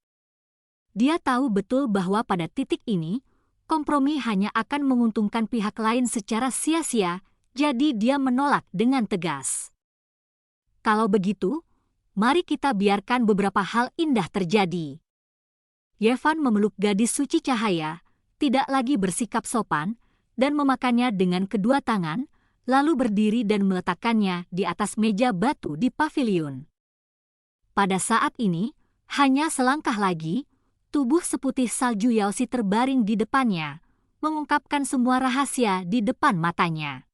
S1: Dia tahu betul bahwa pada titik ini, kompromi hanya akan menguntungkan pihak lain secara sia-sia, jadi dia menolak dengan tegas. Kalau begitu, mari kita biarkan beberapa hal indah terjadi. Yevan memeluk gadis suci cahaya, tidak lagi bersikap sopan, dan memakannya dengan kedua tangan, lalu berdiri dan meletakkannya di atas meja batu di paviliun. Pada saat ini, hanya selangkah lagi, tubuh seputih salju Yaosi terbaring di depannya, mengungkapkan semua rahasia di depan matanya.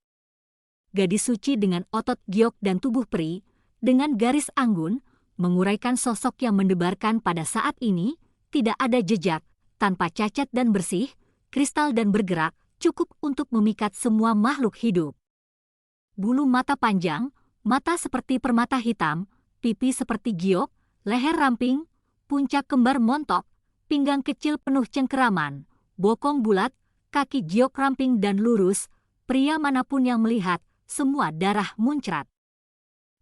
S1: Gadis suci dengan otot giok dan tubuh peri, dengan garis anggun, menguraikan sosok yang mendebarkan pada saat ini, tidak ada jejak, tanpa cacat dan bersih, kristal dan bergerak, cukup untuk memikat semua makhluk hidup. Bulu mata panjang, mata seperti permata hitam, pipi seperti giok, leher ramping, puncak kembar montok, pinggang kecil penuh cengkeraman, bokong bulat, kaki giok ramping dan lurus, pria manapun yang melihat, semua darah muncrat.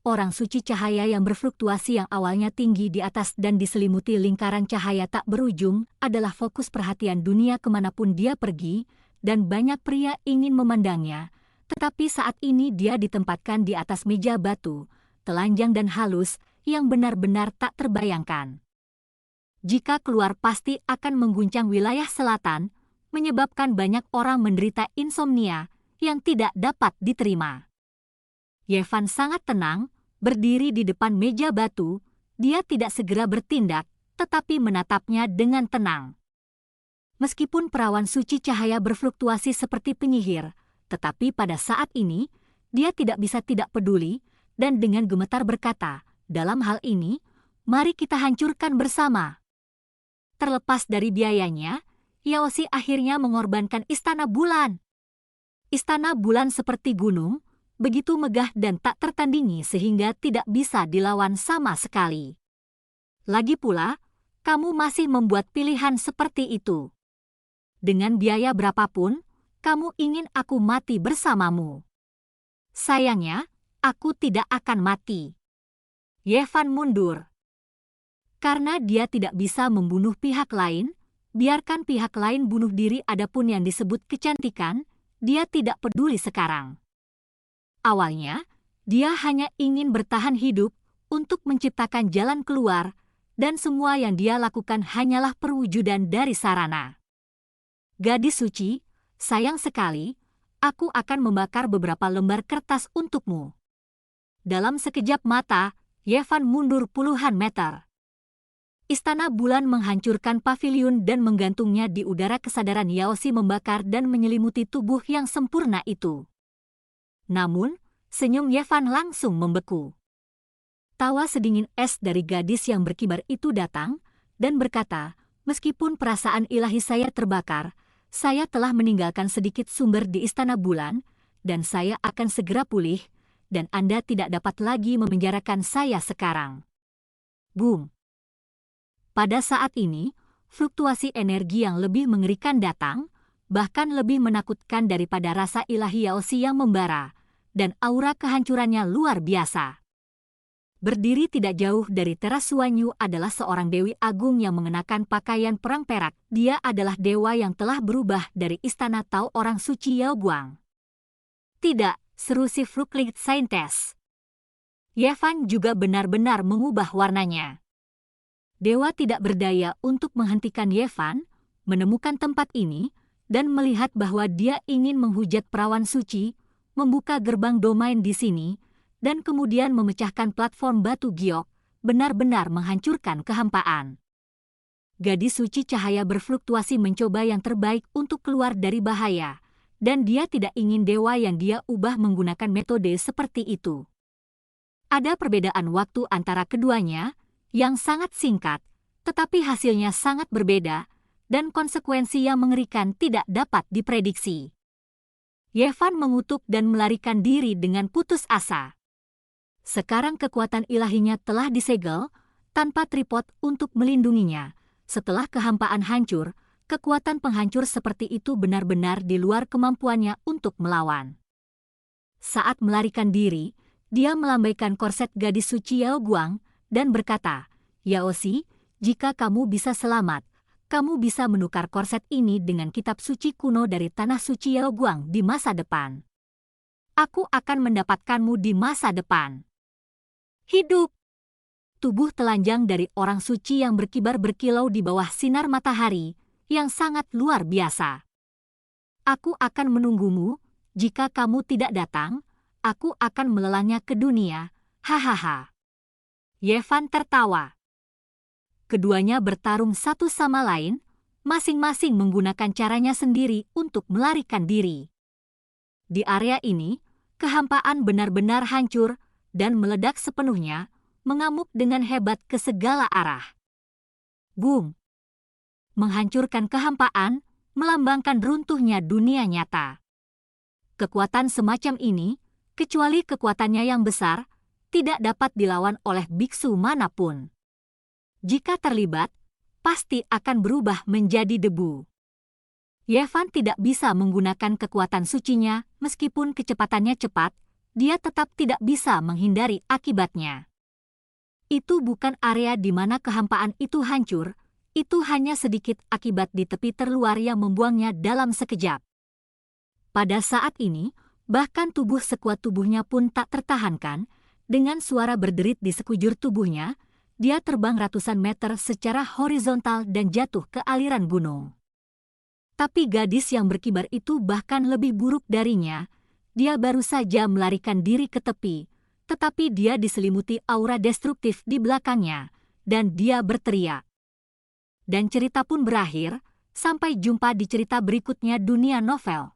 S1: Orang suci cahaya yang berfluktuasi yang awalnya tinggi di atas dan diselimuti lingkaran cahaya tak berujung adalah fokus perhatian dunia kemanapun dia pergi, dan banyak pria ingin memandangnya, tetapi saat ini dia ditempatkan di atas meja batu, telanjang dan halus, yang benar-benar tak terbayangkan. Jika keluar pasti akan mengguncang wilayah selatan, menyebabkan banyak orang menderita insomnia yang tidak dapat diterima. Yevan sangat tenang, berdiri di depan meja batu, dia tidak segera bertindak, tetapi menatapnya dengan tenang. Meskipun perawan suci cahaya berfluktuasi seperti penyihir, tetapi pada saat ini, dia tidak bisa tidak peduli, dan dengan gemetar berkata, dalam hal ini, mari kita hancurkan bersama. Terlepas dari biayanya, Yaosi akhirnya mengorbankan istana bulan. Istana bulan seperti gunung, begitu megah dan tak tertandingi sehingga tidak bisa dilawan sama sekali. Lagi pula, kamu masih membuat pilihan seperti itu. Dengan biaya berapapun, kamu ingin aku mati bersamamu. Sayangnya, aku tidak akan mati. Yevan mundur. Karena dia tidak bisa membunuh pihak lain, biarkan pihak lain bunuh diri. Adapun yang disebut kecantikan, dia tidak peduli sekarang. Awalnya, Dia hanya ingin bertahan hidup untuk menciptakan jalan keluar, dan semua yang dia lakukan hanyalah perwujudan dari sarana. Gadis suci, sayang sekali, aku akan membakar beberapa lembar kertas untukmu. Dalam sekejap mata, Yevan mundur puluhan meter. Istana bulan menghancurkan paviliun dan menggantungnya di udara. Kesadaran Yaoshi membakar dan menyelimuti tubuh yang sempurna itu. Namun, senyum Yevan langsung membeku. Tawa sedingin es dari gadis yang berkibar itu datang dan berkata, meskipun perasaan ilahi saya terbakar, saya telah meninggalkan sedikit sumber di Istana Bulan, dan saya akan segera pulih, dan Anda tidak dapat lagi memenjarakan saya sekarang. Boom! Pada saat ini, fluktuasi energi yang lebih mengerikan datang, bahkan lebih menakutkan daripada rasa ilahi Yaoshi yang membara, dan aura kehancurannya luar biasa. Berdiri tidak jauh dari teras Suanyu adalah seorang dewi agung yang mengenakan pakaian perang perak. Dia adalah dewa yang telah berubah dari istana Tao orang suci Yao Guang. Tidak, seru si Fructlit Saintes. Yevan juga benar-benar mengubah warnanya. Dewa tidak berdaya untuk menghentikan Yevan, menemukan tempat ini, dan melihat bahwa dia ingin menghujat perawan suci, membuka gerbang domain di sini, dan kemudian memecahkan platform batu giok, benar-benar menghancurkan kehampaan. Gadis suci cahaya berfluktuasi mencoba yang terbaik untuk keluar dari bahaya, dan dia tidak ingin dewa yang dia ubah menggunakan metode seperti itu. Ada perbedaan waktu antara keduanya, yang sangat singkat, tetapi hasilnya sangat berbeda, dan konsekuensi yang mengerikan tidak dapat diprediksi. Yevan mengutuk dan melarikan diri dengan putus asa. Sekarang kekuatan ilahinya telah disegel, tanpa tripod untuk melindunginya. Setelah kehampaan hancur, kekuatan penghancur seperti itu benar-benar di luar kemampuannya untuk melawan. Saat melarikan diri, dia melambaikan korset gadis suci Yao Guang dan berkata, Yaoshi, jika kamu bisa selamat, kamu bisa menukar korset ini dengan kitab suci kuno dari tanah suci Yao Guang di masa depan. Aku akan mendapatkanmu di masa depan. Hidup! Tubuh telanjang dari orang suci yang berkibar berkilau di bawah sinar matahari, yang sangat luar biasa. Aku akan menunggumu, jika kamu tidak datang, aku akan melelahnya ke dunia, hahaha. Yevan tertawa. Keduanya bertarung satu sama lain, masing-masing menggunakan caranya sendiri untuk melarikan diri. Di area ini, kehampaan benar-benar hancur, dan meledak sepenuhnya, mengamuk dengan hebat ke segala arah. Boom! Menghancurkan kehampaan, melambangkan runtuhnya dunia nyata. Kekuatan semacam ini, kecuali kekuatannya yang besar, tidak dapat dilawan oleh biksu manapun. Jika terlibat, pasti akan berubah menjadi debu. Yevan tidak bisa menggunakan kekuatan sucinya, meskipun kecepatannya cepat, dia tetap tidak bisa menghindari akibatnya. Itu bukan area di mana kehampaan itu hancur, itu hanya sedikit akibat di tepi terluar yang membuangnya dalam sekejap. Pada saat ini, bahkan tubuh sekuat tubuhnya pun tak tertahankan, dengan suara berderit di sekujur tubuhnya, dia terbang ratusan meter secara horizontal dan jatuh ke aliran gunung. Tapi gadis yang berkibar itu bahkan lebih buruk darinya. Dia baru saja melarikan diri ke tepi, tetapi dia diselimuti aura destruktif di belakangnya, dan dia berteriak. Dan cerita pun berakhir, sampai jumpa di cerita berikutnya dunia novel.